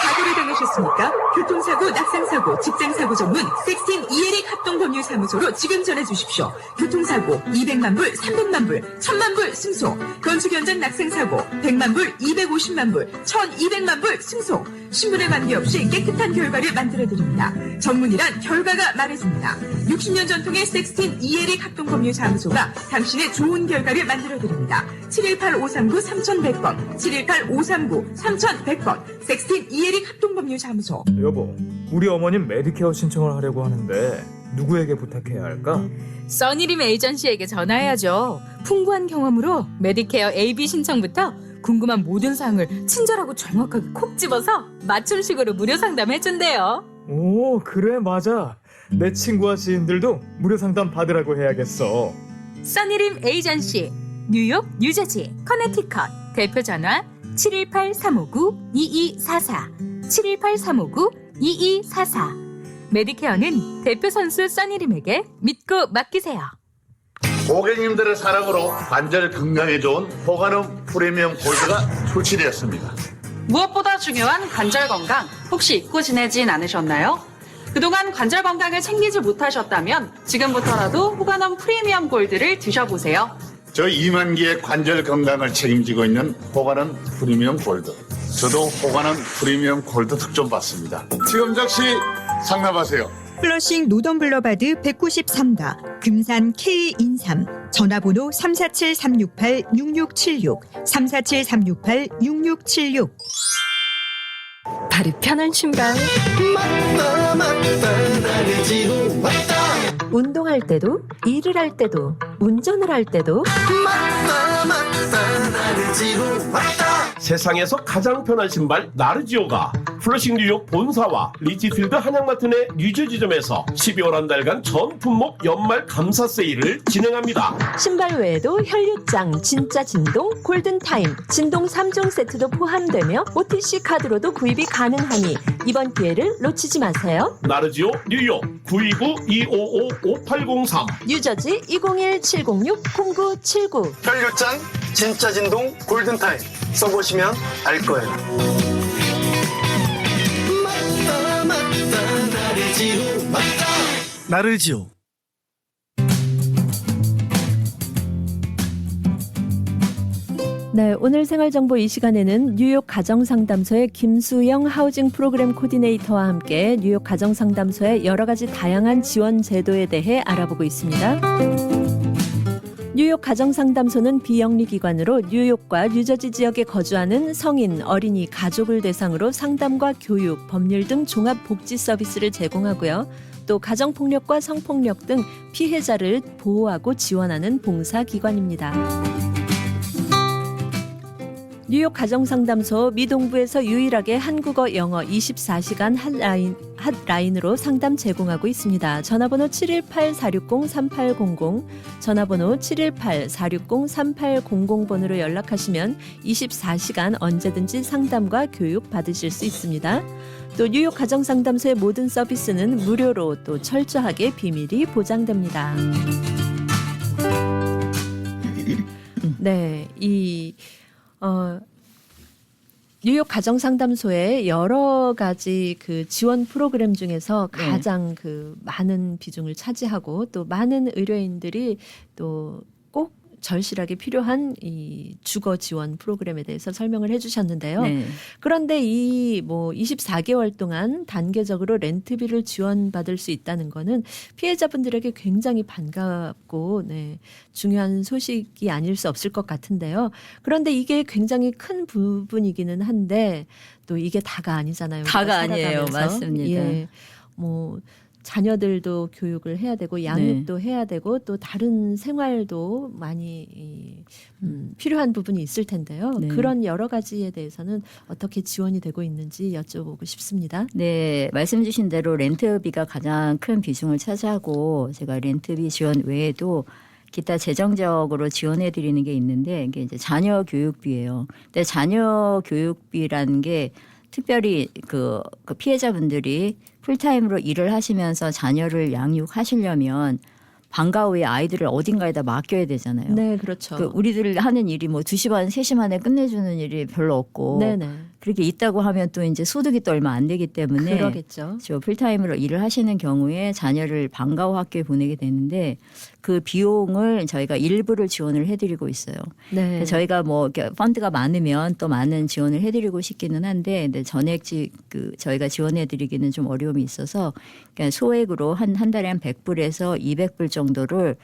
사고를 당하셨습니까? 교통사고, 낙상사고, 직장사고 전문 섹스틴 이에릭 합동법률사무소로 지금 전해주십시오. 교통사고 200만 불, 300만 불, 1000만 불 승소. 건축 현장 낙상사고 100만 불, 250만 불, 1200만 불 승소. 신분에 관계없이 깨끗한 결과를 만들어드립니다. 전문이란 결과가 말해줍니다. 60년 전통의 섹스틴 이에릭 합동법률사무소가 당신의 좋은 결과를 만들어드립니다. 718-539-3100번, 718-539-3100번, 섹스틴 이에릭 합동법률사무소. 여보, 우리 어머님 메디케어 신청을 하려고 하는데 누구에게 부탁해야 할까? 써니림 에이전시에게 전화해야죠. 풍부한 경험으로 메디케어 AB 신청부터 궁금한 모든 사항을 친절하고 정확하게 콕 집어서 맞춤식으로 무료 상담해준대요. 오, 그래, 맞아. 내 친구와 지인들도 무료 상담 받으라고 해야겠어. 써니림 에이전시 뉴욕, 뉴저지, 커네티컷 대표 전화 718-359-2244 718-359-2244 메디케어는 대표 선수 써니림에게 믿고 맡기세요. 고객님들의 사랑으로 관절 건강에 좋은 호가눔 프리미엄 골드가 출시되었습니다. 무엇보다 중요한 관절 건강 혹시 잊고 지내진 않으셨나요? 그동안 관절 건강을 챙기지 못하셨다면 지금부터라도 호가넘 프리미엄 골드를 드셔보세요. 저희 2만 개의 관절 건강을 책임지고 있는 호가넘 프리미엄 골드. 저도 호가넘 프리미엄 골드 특종 받습니다. 지금 즉시 상담하세요. 플러싱 노던블러바드 193가, 금산 K인삼, 전화번호 347-368-6676, 347-368-6676. 발이 편한 신발. 운동할 때도, 일을 할 때도, 운전을 할 때도 세상에서 가장 편한 신발 나르지오가 플러싱 뉴욕 본사와 리치필드 한양마트 내 뉴저지점에서 12월 한 달간 전 품목 연말 감사 세일을 진행합니다. 신발 외에도 혈류장, 진짜 진동, 골든타임, 진동 3종 세트도 포함되며 OTC 카드로도 구입이 가능하니 이번 기회를 놓치지 마세요. 나르지오 뉴욕 929-255-5803 뉴저지 201-706-0979 혈류장, 진짜 진동, 골든타임 써보시면 알 거예요. 나르지오. 네, 오늘 생활정보 이 시간에는 뉴욕 가정상담소의 김수영 하우징 프로그램 코디네이터와 함께 뉴욕 가정상담소의 여러 가지 다양한 지원 제도에 대해 알아보고 있습니다. 뉴욕 가정상담소는 비영리 기관으로 뉴욕과 뉴저지 지역에 거주하는 성인, 어린이, 가족을 대상으로 상담과 교육, 법률 등 종합 복지 서비스를 제공하고요. 또 가정폭력과 성폭력 등 피해자를 보호하고 지원하는 봉사기관입니다. 뉴욕 가정상담소 미동부에서 유일하게 한국어, 영어 24시간 핫라인으로 상담 제공하고 있습니다. 전화번호 718-460-3800, 전화번호 718-460-3800번으로 연락하시면 24시간 언제든지 상담과 교육 받으실 수 있습니다. 또 뉴욕 가정상담소의 모든 서비스는 무료로 또 철저하게 비밀이 보장됩니다. 네, 뉴욕 가정상담소의 여러 가지 그 지원 프로그램 중에서 가장 그 많은 비중을 차지하고 또 많은 의료인들이 또 꼭 절실하게 필요한 이 주거 지원 프로그램에 대해서 설명을 해주셨는데요. 네. 그런데 이 24개월 동안 단계적으로 렌트비를 지원받을 수 있다는 거는 피해자분들에게 굉장히 반갑고 중요한 소식이 아닐 수 없을 것 같은데요. 그런데 이게 굉장히 큰 부분이기는 한데 또 이게 다가 아니잖아요. 다가 아니에요. 살아가면서. 맞습니다. 예. 자녀들도 교육을 해야 되고 양육도 해야 되고 또 다른 생활도 많이 필요한 부분이 있을 텐데요. 네. 그런 여러 가지에 대해서는 어떻게 지원이 되고 있는지 여쭤보고 싶습니다. 네, 말씀 주신 대로 렌트비가 가장 큰 비중을 차지하고 제가 렌트비 지원 외에도 기타 재정적으로 지원해 드리는 게 있는데 이게 이제 자녀 교육비예요. 근데 자녀 교육비라는 게 특별히 그 피해자분들이 풀타임으로 일을 하시면서 자녀를 양육하시려면 방과 후에 아이들을 어딘가에다 맡겨야 되잖아요. 네, 그렇죠. 그 우리들 하는 일이 뭐 2시 반, 3시 만에 끝내주는 일이 별로 없고 네네. 그렇게 있다고 하면 또 이제 소득이 또 얼마 안 되기 때문에 그러겠죠. 저 풀타임으로 일을 하시는 경우에 자녀를 방과 후 학교에 보내게 되는데 그 비용을 저희가 일부를 지원을 해드리고 있어요. 네. 저희가 뭐 이렇게 펀드가 많으면 또 많은 지원을 해드리고 싶기는 한데 근데 전액 저희가 지원해드리기는 좀 어려움이 있어서 그러니까 소액으로 한 달에 한 100불에서 200불 정도를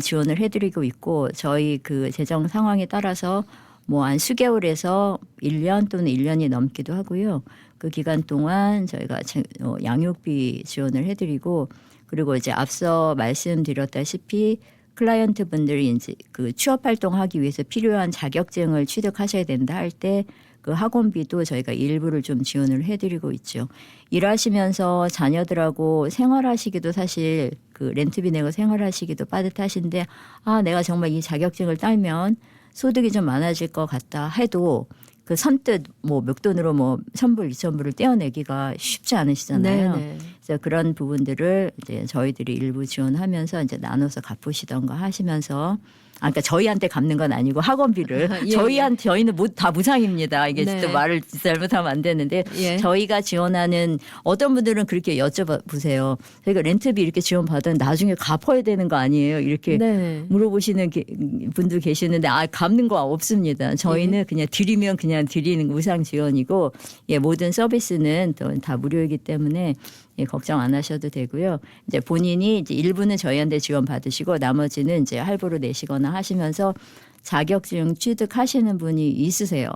지원을 해드리고 있고 저희 그 재정 상황에 따라서 뭐 한 수개월에서 1년 또는 1년이 넘기도 하고요. 그 기간 동안 저희가 양육비 지원을 해드리고 그리고 이제 앞서 말씀드렸다시피 클라이언트 분들이 이제 그 취업 활동하기 위해서 필요한 자격증을 취득하셔야 된다 할 때 그 학원비도 저희가 일부를 좀 지원을 해드리고 있죠. 일하시면서 자녀들하고 생활하시기도 사실 그 렌트비 내고 생활하시기도 빠듯하신데 아 내가 정말 이 자격증을 따면 소득이 좀 많아질 것 같다 해도 그 선뜻 뭐 목돈으로 뭐 1,000불, 2,000불을 떼어내기가 쉽지 않으시잖아요. 네네. 그래서 그런 부분들을 이제 저희들이 일부 지원하면서 이제 나눠서 갚으시던가 하시면서 그러니까 저희한테 갚는 건 아니고 학원비를 예, 저희는 다 무상입니다. 이게 네. 또 말을 잘못하면 안 되는데 예. 저희가 지원하는 어떤 분들은 그렇게 여쭤보세요. 저희가 렌트비 이렇게 지원받으면 나중에 갚아야 되는 거 아니에요? 이렇게 네. 물어보시는 분도 계시는데 갚는 거 없습니다. 저희는 그냥 드리면 그냥 드리는 무상 지원이고 모든 서비스는 또 다 무료이기 때문에 걱정 안 하셔도 되고요. 이제 본인이 이제 일부는 저희한테 지원 받으시고 나머지는 이제 할부로 내시거나 하시면서 자격증 취득하시는 분이 있으세요.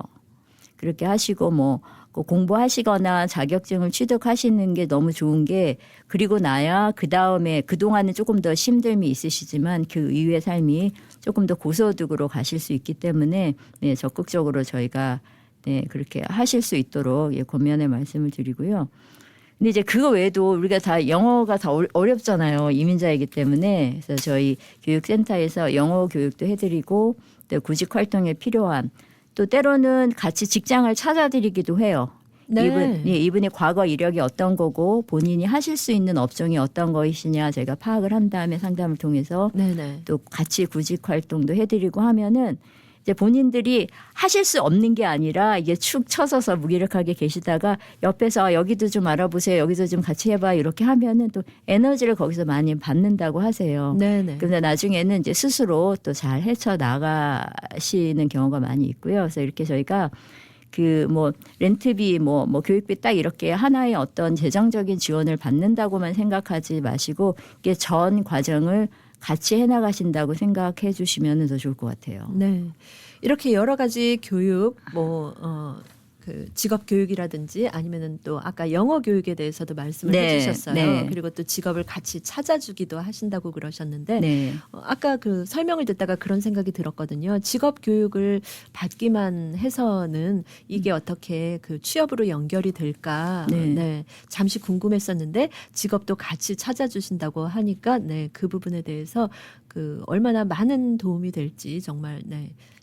그렇게 하시고 뭐 공부하시거나 자격증을 취득하시는 게 너무 좋은 게 그리고 나야 그 다음에 그동안은 조금 더 힘듦이 있으시지만 그 이후의 삶이 조금 더 고소득으로 가실 수 있기 때문에 적극적으로 저희가 그렇게 하실 수 있도록 권면의 말씀을 드리고요. 근데 이제 그거 외에도 우리가 다 영어가 다 어렵잖아요. 이민자이기 때문에. 그래서 저희 교육센터에서 영어 교육도 해드리고 또 구직 활동에 필요한 또 때로는 같이 직장을 찾아드리기도 해요. 네. 이분이 과거 이력이 어떤 거고 본인이 하실 수 있는 업종이 어떤 것이냐 저희가 파악을 한 다음에 상담을 통해서 네네. 또 같이 구직 활동도 해드리고 하면은 이제 본인들이 하실 수 없는 게 아니라 이게 축 처서서 무기력하게 계시다가 옆에서 여기도 좀 알아보세요. 여기서 좀 같이 해봐. 이렇게 하면은 또 에너지를 거기서 많이 받는다고 하세요. 네네. 그런데 나중에는 이제 스스로 또 잘 헤쳐 나가시는 경우가 많이 있고요. 그래서 이렇게 저희가 그 뭐 렌트비 뭐 교육비 딱 이렇게 하나의 어떤 재정적인 지원을 받는다고만 생각하지 마시고 이게 전 과정을 같이 해나가신다고 생각해 주시면 더 좋을 것 같아요. 네. 이렇게 여러 가지 교육, 그 직업 교육이라든지 아니면은 또 아까 영어 교육에 대해서도 말씀을 네, 해주셨어요. 네. 그리고 또 직업을 같이 찾아주기도 하신다고 그러셨는데 네. 아까 그 설명을 듣다가 그런 생각이 들었거든요. 직업 교육을 받기만 해서는 이게 어떻게 그 취업으로 연결이 될까? 네. 잠시 궁금했었는데 직업도 같이 찾아주신다고 하니까 그 부분에 대해서 그 얼마나 많은 도움이 될지 정말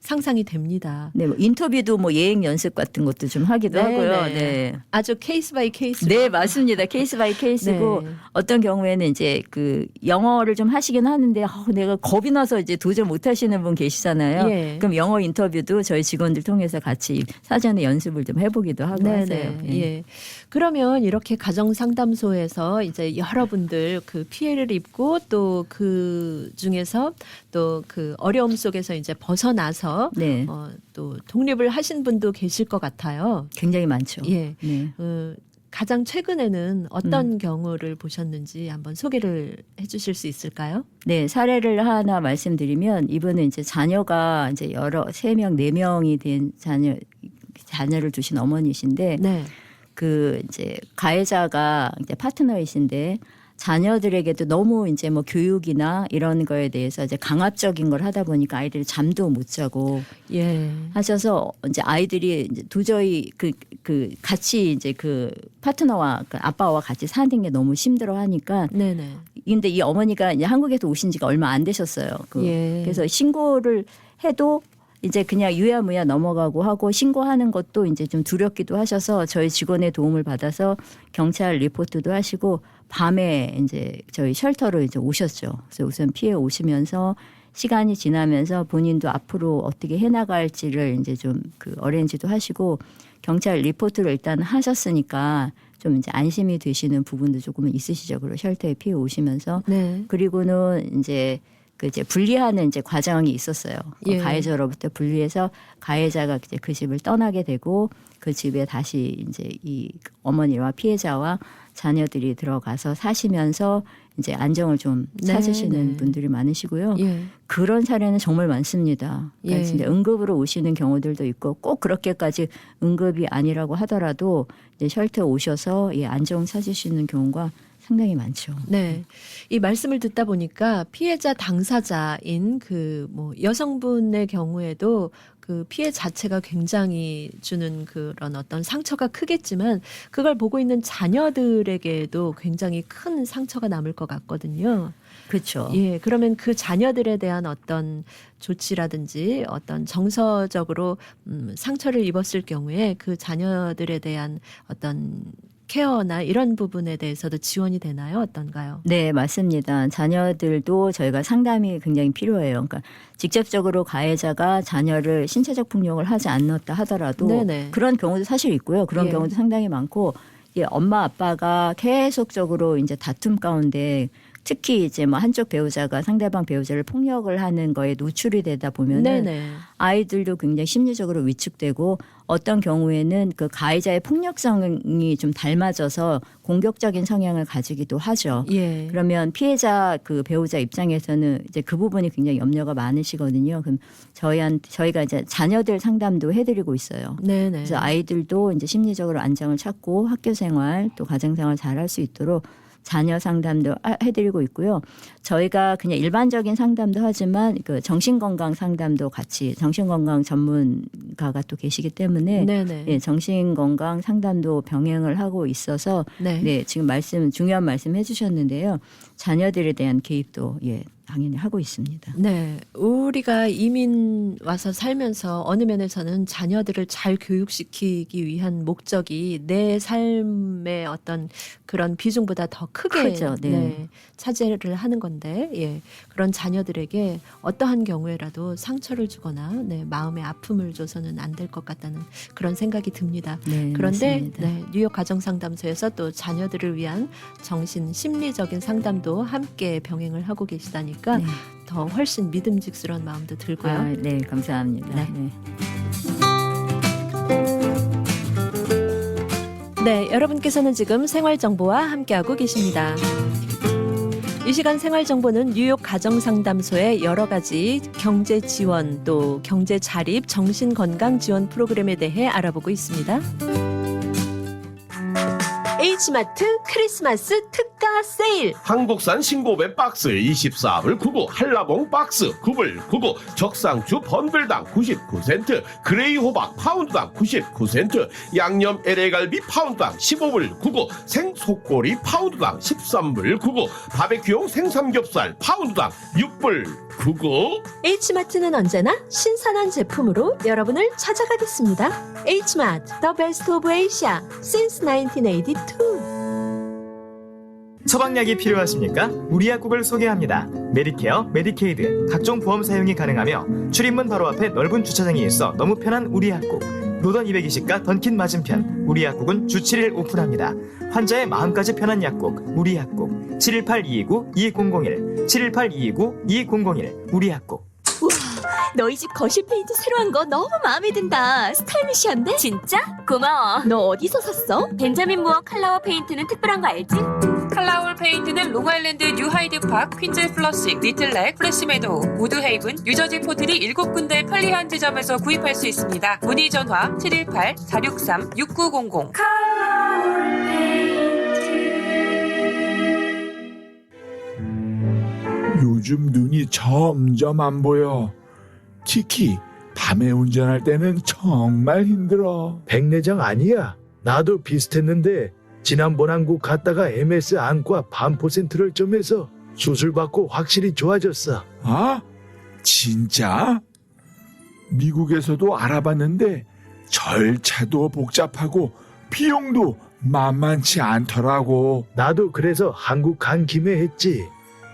상상이 됩니다. 네, 뭐 인터뷰도 뭐 예행 연습 같은 것도 좀 하기도 하고요. 네. 아주 케이스 바이 케이스. 네, 맞습니다. 케이스 바이 케이스고 네. 어떤 경우에는 이제 그 영어를 좀 하시긴 하는데 내가 겁이 나서 이제 도저히 못 하시는 분 계시잖아요. 예. 그럼 영어 인터뷰도 저희 직원들 통해서 같이 사전에 연습을 좀 해보기도 하고 하세요. 예. 그러면 이렇게 가정 상담소에서 이제 여러분들 그 피해를 입고 또 그 중에서 또 그 어려움 속에서 이제 벗어나서 네. 또 독립을 하신 분도 계실 것 같아요. 굉장히 많죠. 예. 네. 가장 최근에는 어떤 경우를 보셨는지 한번 소개를 해주실 수 있을까요? 네, 사례를 하나 말씀드리면 이분은 이제 자녀가 이제 3명, 4명이 된 자녀를 두신 어머니신데 네. 그 이제 가해자가 이제 파트너이신데 자녀들에게도 너무 이제 뭐 교육이나 이런 거에 대해서 이제 강압적인 걸 하다 보니까 아이들이 잠도 못 자고 예. 하셔서 이제 아이들이 이제 도저히 그 같이 이제 그 파트너와 그 아빠와 같이 사는 게 너무 힘들어 하니까 네네. 근데 이 어머니가 이제 한국에서 오신 지가 얼마 안 되셨어요. 예. 그래서 신고를 해도 이제 그냥 유야무야 넘어가고 하고 신고하는 것도 이제 좀 두렵기도 하셔서 저희 직원의 도움을 받아서 경찰 리포트도 하시고 밤에 이제 저희 쉘터로 이제 오셨죠. 그래서 우선 피해 오시면서 시간이 지나면서 본인도 앞으로 어떻게 해나갈지를 이제 좀 그 어레인지도 하시고 경찰 리포트를 일단 하셨으니까 좀 이제 안심이 되시는 부분도 조금은 있으시죠. 그리고 쉘터에 피해 오시면서 네. 그리고는 이제 그 이제 분리하는 이제 과정이 있었어요. 예. 가해자로부터 분리해서 가해자가 이제 그 집을 떠나게 되고 그 집에 다시 이제 이 어머니와 피해자와 자녀들이 들어가서 사시면서 이제 안정을 좀 네, 찾으시는 네. 분들이 많으시고요. 예. 그런 사례는 정말 많습니다. 그러니까 예. 진짜 응급으로 오시는 경우들도 있고 꼭 그렇게까지 응급이 아니라고 하더라도 이제 쉘터에 오셔서 예, 안정 찾으시는 경우가 상당히 많죠. 네. 이 말씀을 듣다 보니까 피해자 당사자인 그 뭐 여성분의 경우에도 그 피해 자체가 굉장히 주는 그런 어떤 상처가 크겠지만 그걸 보고 있는 자녀들에게도 굉장히 큰 상처가 남을 것 같거든요. 그렇죠. 예, 그러면 그 자녀들에 대한 어떤 조치라든지 어떤 정서적으로 상처를 입었을 경우에 그 자녀들에 대한 어떤 케어나 이런 부분에 대해서도 지원이 되나요? 어떤가요? 네, 맞습니다. 자녀들도 저희가 상담이 굉장히 필요해요. 그러니까 직접적으로 가해자가 자녀를 신체적 폭력을 하지 않았다 하더라도 네네. 그런 경우도 사실 있고요. 그런 예. 경우도 상당히 많고 예, 엄마 아빠가 계속적으로 이제 다툼 가운데 특히 이제 뭐 한쪽 배우자가 상대방 배우자를 폭력을 하는 거에 노출이 되다 보면은 네네. 아이들도 굉장히 심리적으로 위축되고 어떤 경우에는 그 가해자의 폭력성이 좀 닮아져서 공격적인 성향을 가지기도 하죠. 예. 그러면 피해자 그 배우자 입장에서는 이제 그 부분이 굉장히 염려가 많으시거든요. 그럼 저희가 이제 자녀들 상담도 해드리고 있어요. 네네. 그래서 아이들도 이제 심리적으로 안정을 찾고 학교 생활 또 가정 생활 잘할 수 있도록 자녀 상담도 해드리고 있고요. 저희가 그냥 일반적인 상담도 하지만 그 정신건강 상담도 같이 정신건강 전문가가 또 계시기 때문에 네네. 예, 정신건강 상담도 병행을 하고 있어서 네. 네, 지금 중요한 말씀 해주셨는데요. 자녀들에 대한 개입도 예, 당연히 하고 있습니다. 네. 우리가 이민 와서 살면서 어느 면에서는 자녀들을 잘 교육시키기 위한 목적이 내 삶의 어떤 그런 비중보다 더 크게 크죠. 네. 차지를 하는 건데, 예. 그런 자녀들에게 어떠한 경우에라도 상처를 주거나, 네, 마음의 아픔을 줘서는 안 될 것 같다는 그런 생각이 듭니다. 네, 그런데 맞습니다. 네, 뉴욕 가정상담소에서 또 자녀들을 위한 정신 심리적인 상담도 함께 병행을 하고 계시다니까 네. 더 훨씬 믿음직스러운 마음도 들고요. 아, 네, 감사합니다. 네. 네. 네, 여러분께서는 지금 생활정보와 함께하고 계십니다. 이 시간 생활정보는 뉴욕 가정상담소의 여러 가지 경제 지원 또 경제 자립 정신건강 지원 프로그램에 대해 알아보고 있습니다. H마트 크리스마스 특가 세일. 한국산 신고배 박스 24불 99, 한라봉 박스 9불 99, 적상추 번들당 99센트, 그레이 호박 파운드당 99센트, 양념 LA갈비 파운드당 15불 99, 생속꼬리 파운드당 13불 99, 바베큐용 생삼겹살 파운드당 6불 99. H마트는 언제나 신선한 제품으로 여러분을 찾아가겠습니다. H마트, The Best of Asia, since 1982. 처방약이 필요하십니까? 우리 약국을 소개합니다. 메디케어, 메디케이드, 각종 보험 사용이 가능하며 출입문 바로 앞에 넓은 주차장이 있어 너무 편한 우리 약국. 노던 220가 던킨 맞은편 우리 약국은 주 7일 오픈합니다. 환자의 마음까지 편한 약국 우리 약국 718-229-2001 718-229-2001 우리 약국. 너희 집 거실 페인트 새로 한 거 너무 마음에 든다. 스타일리시한데? 진짜? 고마워. 너 어디서 샀어? 벤자민 무어 칼라워 페인트는 특별한 거 알지? 칼라울 페인트는 롱아일랜드 뉴하이드파크, 퀸즈 플러식, 리틀렉, 플래시메도우, 우드헤이븐, 뉴저지 포트리 7군데 편리한 지점에서 구입할 수 있습니다. 문의 전화 718-463-6900. 칼라울 페인트. 요즘 눈이 점점 안 보여. 특히 밤에 운전할 때는 정말 힘들어. 백내장 아니야. 나도 비슷했는데 지난번 한국 갔다가 MS 안과 반포 센트럴 점에서 수술받고 확실히 좋아졌어. 아? 진짜? 미국에서도 알아봤는데 절차도 복잡하고 비용도 만만치 않더라고. 나도 그래서 한국 간 김에 했지.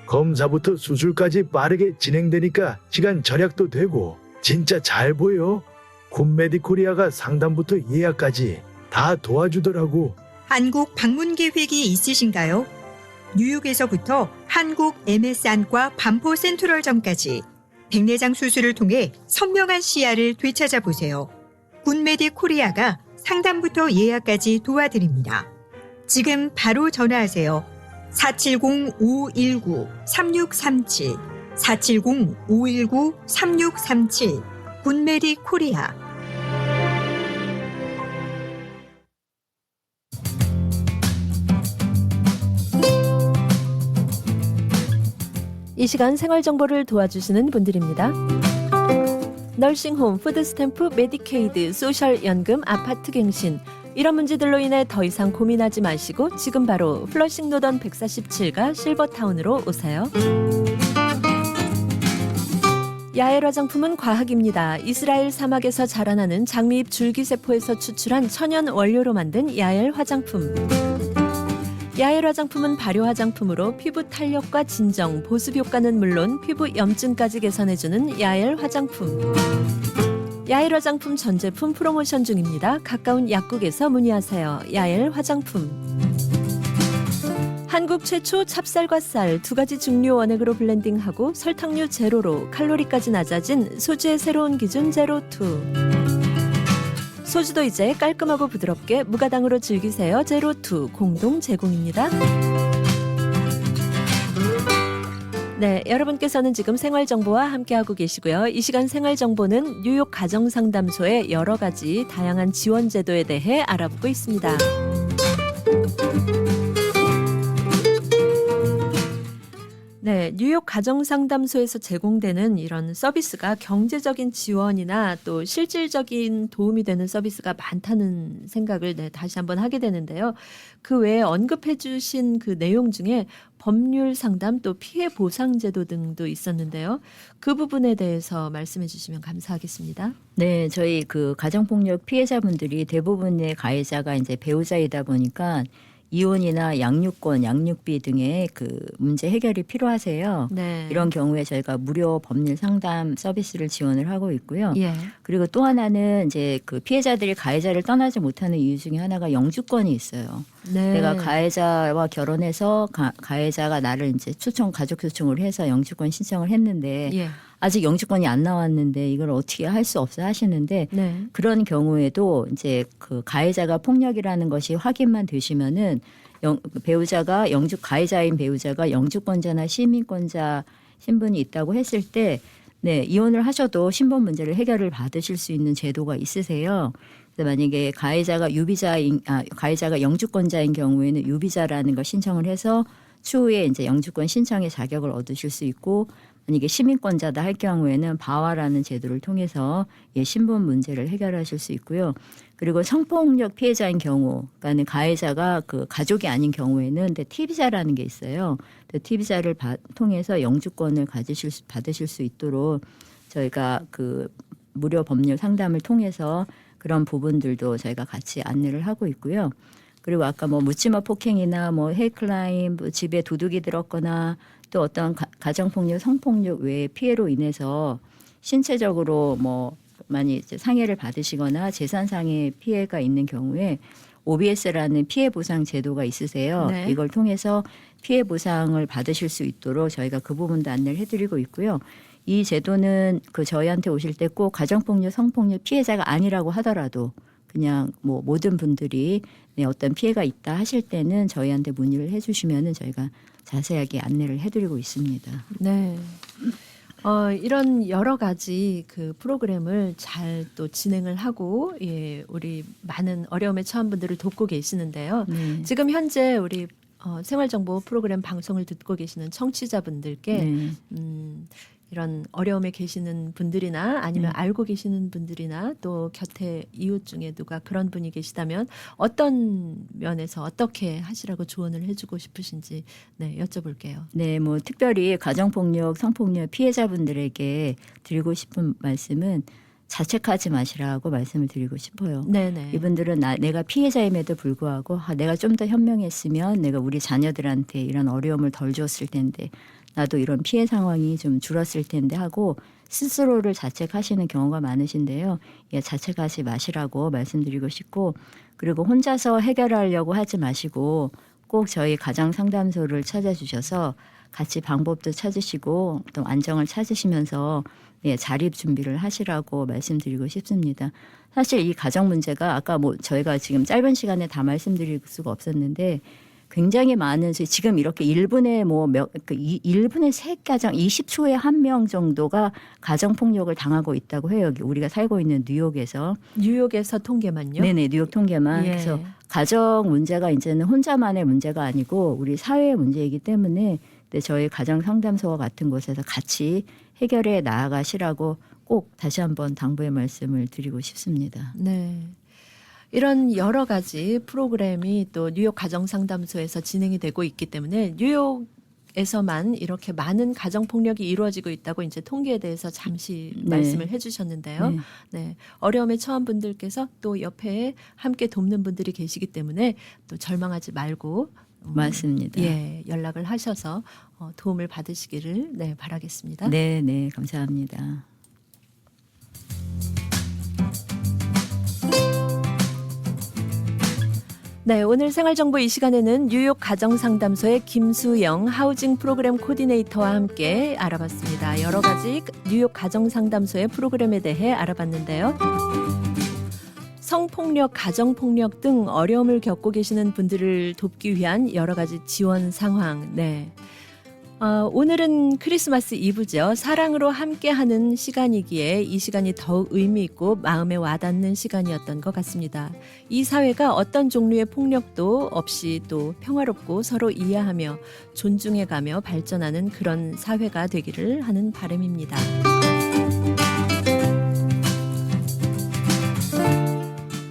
검사부터 수술까지 빠르게 진행되니까 시간 절약도 되고 진짜 잘 보여. 굿메디코리아가 상담부터 예약까지 다 도와주더라고. 한국 방문 계획이 있으신가요? 뉴욕에서부터 한국 MS 안과 반포 센트럴점까지 백내장 수술을 통해 선명한 시야를 되찾아 보세요. 굿메디코리아가 상담부터 예약까지 도와드립니다. 지금 바로 전화하세요. 470-519-3637 470-519-3637 굿메디코리아. 이 시간 생활 정보를 도와주시는 분들입니다. 널싱홈, 푸드스탬프, 메디케이드, 소셜연금, 아파트 갱신 이런 문제들로 인해 더 이상 고민하지 마시고 지금 바로 플러싱 노던 147가 실버타운으로 오세요. 야엘 화장품은 과학입니다. 이스라엘 사막에서 자라나는 장미잎 줄기세포에서 추출한 천연 원료로 만든 야엘 화장품. 야엘 화장품은 발효 화장품으로 피부 탄력과 진정, 보습 효과는 물론 피부 염증까지 개선해주는 야엘 화장품. 야엘 화장품 전 제품 프로모션 중입니다. 가까운 약국에서 문의하세요. 야엘 화장품. 한국 최초 찹쌀과 쌀 두 가지 증류 원액으로 블렌딩하고 설탕류 제로로 칼로리까지 낮아진 소주의 새로운 기준 제로2. 소주도 이제 깔끔하고 부드럽게 무가당으로 즐기세요. 제로2 공동 제공입니다. 네, 여러분께서는 지금 생활정보와 함께하고 계시고요. 이 시간 생활정보는 뉴욕 가정상담소의 여러 가지 다양한 지원 제도에 대해 알아보고 있습니다. 네, 뉴욕 가정상담소에서 제공되는 이런 서비스가 경제적인 지원이나 또 실질적인 도움이 되는 서비스가 많다는 생각을 다시 한번 하게 되는데요. 그 외에 언급해 주신 그 내용 중에 법률 상담 또 피해 보상 제도 등도 있었는데요. 그 부분에 대해서 말씀해 주시면 감사하겠습니다. 네, 저희 그 가정폭력 피해자분들이 대부분의 가해자가 이제 배우자이다 보니까 이혼이나 양육권, 양육비 등의 그 문제 해결이 필요하세요. 네. 이런 경우에 저희가 무료 법률 상담 서비스를 지원을 하고 있고요. 예. 그리고 또 하나는 이제 그 피해자들이 가해자를 떠나지 못하는 이유 중에 하나가 영주권이 있어요. 네. 내가 가해자와 결혼해서 가해자가 나를 이제 가족 초청을 해서 영주권 신청을 했는데 예. 아직 영주권이 안 나왔는데 이걸 어떻게 할 수 없어 하시는데 네. 그런 경우에도 이제 그 가해자가 폭력이라는 것이 확인만 되시면은 배우자가 가해자인 배우자가 영주권자나 시민권자 신분이 있다고 했을 때 네, 이혼을 하셔도 신분 문제를 해결을 받으실 수 있는 제도가 있으세요. 그래서 만약에 가해자가 가해자가 영주권자인 경우에는 유비자라는 걸 신청을 해서 추후에 이제 영주권 신청의 자격을 얻으실 수 있고 만약에 시민권자다 할 경우에는 바와라는 제도를 통해서 신분 문제를 해결하실 수 있고요. 그리고 성폭력 피해자인 경우, 그러니까 가해자가 그 가족이 아닌 경우에는 TV자라는 게 있어요. TV자를 통해서 영주권을 받으실 수 있도록 저희가 그 무료 법률 상담을 통해서 그런 부분들도 저희가 같이 안내를 하고 있고요. 그리고 아까 뭐 묻지마 폭행이나 뭐 헤이클라임, 뭐 집에 도둑이 들었거나 또 어떤 가정폭력, 성폭력 외의 피해로 인해서 신체적으로 뭐 많이 이제 상해를 받으시거나 재산상의 피해가 있는 경우에 OBS라는 피해 보상 제도가 있으세요. 네. 이걸 통해서 피해 보상을 받으실 수 있도록 저희가 그 부분도 안내를 해드리고 있고요. 이 제도는 그 저희한테 오실 때 꼭 가정폭력, 성폭력 피해자가 아니라고 하더라도 그냥 뭐 모든 분들이 어떤 피해가 있다 하실 때는 저희한테 문의를 해주시면은 저희가 자세하게 안내를 해드리고 있습니다. 네. 이런 여러 가지 그 프로그램을 잘 또 진행을 하고 우리 많은 어려움에 처한 분들을 돕고 계시는데요. 네. 지금 현재 우리 생활정보 프로그램 방송을 듣고 계시는 청취자분들께 네. 이런 어려움에 계시는 분들이나 아니면 네. 알고 계시는 분들이나 또 곁에 이웃 중에 누가 그런 분이 계시다면 어떤 면에서 어떻게 하시라고 조언을 해주고 싶으신지 네, 여쭤볼게요. 네, 뭐 특별히 가정폭력, 성폭력 피해자분들에게 드리고 싶은 말씀은 자책하지 마시라고 말씀을 드리고 싶어요. 네네. 이분들은 내가 피해자임에도 불구하고 내가 좀 더 현명했으면 내가 우리 자녀들한테 이런 어려움을 덜 줬을 텐데 나도 이런 피해 상황이 좀 줄었을 텐데 하고 스스로를 자책하시는 경우가 많으신데요. 예, 자책하지 마시라고 말씀드리고 싶고 그리고 혼자서 해결하려고 하지 마시고 꼭 저희 가정상담소를 찾아주셔서 같이 방법도 찾으시고 또 안정을 찾으시면서 예, 자립 준비를 하시라고 말씀드리고 싶습니다. 사실 이 가정 문제가 아까 뭐 저희가 지금 짧은 시간에 다 말씀드릴 수가 없었는데 굉장히 많은 지금 이렇게 1분에 1분에 3가정 20초에 1명 정도가 가정 폭력을 당하고 있다고 해요. 우리가 살고 있는 뉴욕에서. 뉴욕에서 통계만요? 네네, 뉴욕 통계만. 예. 그래서 가정 문제가 이제는 혼자만의 문제가 아니고 우리 사회의 문제이기 때문에 저희 가정 상담소와 같은 곳에서 같이 해결해 나아가시라고 꼭 다시 한번 당부의 말씀을 드리고 싶습니다. 네. 이런 여러 가지 프로그램이 또 뉴욕 가정상담소에서 진행이 되고 있기 때문에 뉴욕에서만 이렇게 많은 가정폭력이 이루어지고 있다고 이제 통계에 대해서 잠시 네. 말씀을 해주셨는데요. 네. 네. 어려움에 처한 분들께서 또 옆에 함께 돕는 분들이 계시기 때문에 또 절망하지 말고 맞습니다. 예, 연락을 하셔서 도움을 받으시기를 네, 바라겠습니다. 네, 네, 감사합니다. 네, 오늘 생활정보 이 시간에는 뉴욕 가정상담소의 김수영 하우징 프로그램 코디네이터와 함께 알아봤습니다. 여러 가지 뉴욕 가정상담소의 프로그램에 대해 알아봤는데요. 성폭력, 가정폭력 등 어려움을 겪고 계시는 분들을 돕기 위한 여러 가지 지원 상황. 네. 오늘은 크리스마스 이브죠. 사랑으로 함께하는 시간이기에 이 시간이 더욱 의미 있고 마음에 와닿는 시간이었던 것 같습니다. 이 사회가 어떤 종류의 폭력도 없이 또 평화롭고 서로 이해하며 존중해가며 발전하는 그런 사회가 되기를 하는 바람입니다.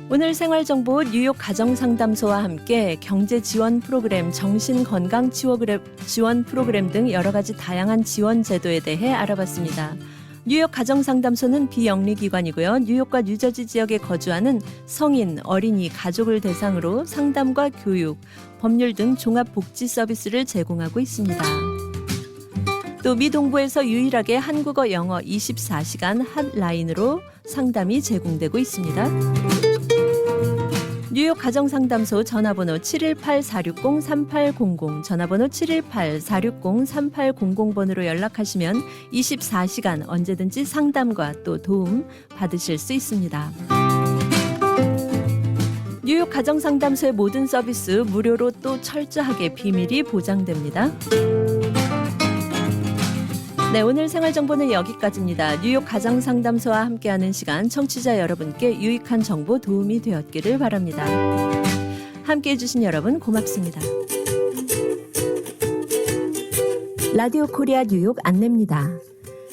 오늘 생활정보 뉴욕 가정상담소와 함께 경제 지원 프로그램, 정신건강 지원 프로그램 등 여러 가지 다양한 지원 제도에 대해 알아봤습니다. 뉴욕 가정상담소는 비영리기관이고요. 뉴욕과 뉴저지 지역에 거주하는 성인, 어린이, 가족을 대상으로 상담과 교육, 법률 등 종합복지 서비스를 제공하고 있습니다. 또 미 동부에서 유일하게 한국어, 영어 24시간 핫라인으로 상담이 제공되고 있습니다. 뉴욕 가정상담소 전화번호 718-460-3800, 전화번호 718-460-3800번으로 연락하시면 24시간 언제든지 상담과 또 도움 받으실 수 있습니다. 뉴욕 가정상담소의 모든 서비스 무료로 또 철저하게 비밀이 보장됩니다. 네, 오늘 생활정보는 여기까지입니다. 뉴욕 가정상담소와 함께하는 시간, 청취자 여러분께 유익한 정보 도움이 되었기를 바랍니다. 함께해 주신 여러분 고맙습니다. 라디오 코리아 뉴욕 안내입니다.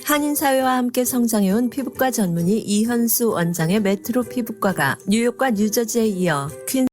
한인사회와 함께 성장해온 피부과 전문의 이현수 원장의 메트로 피부과가 뉴욕과 뉴저지에 이어 퀸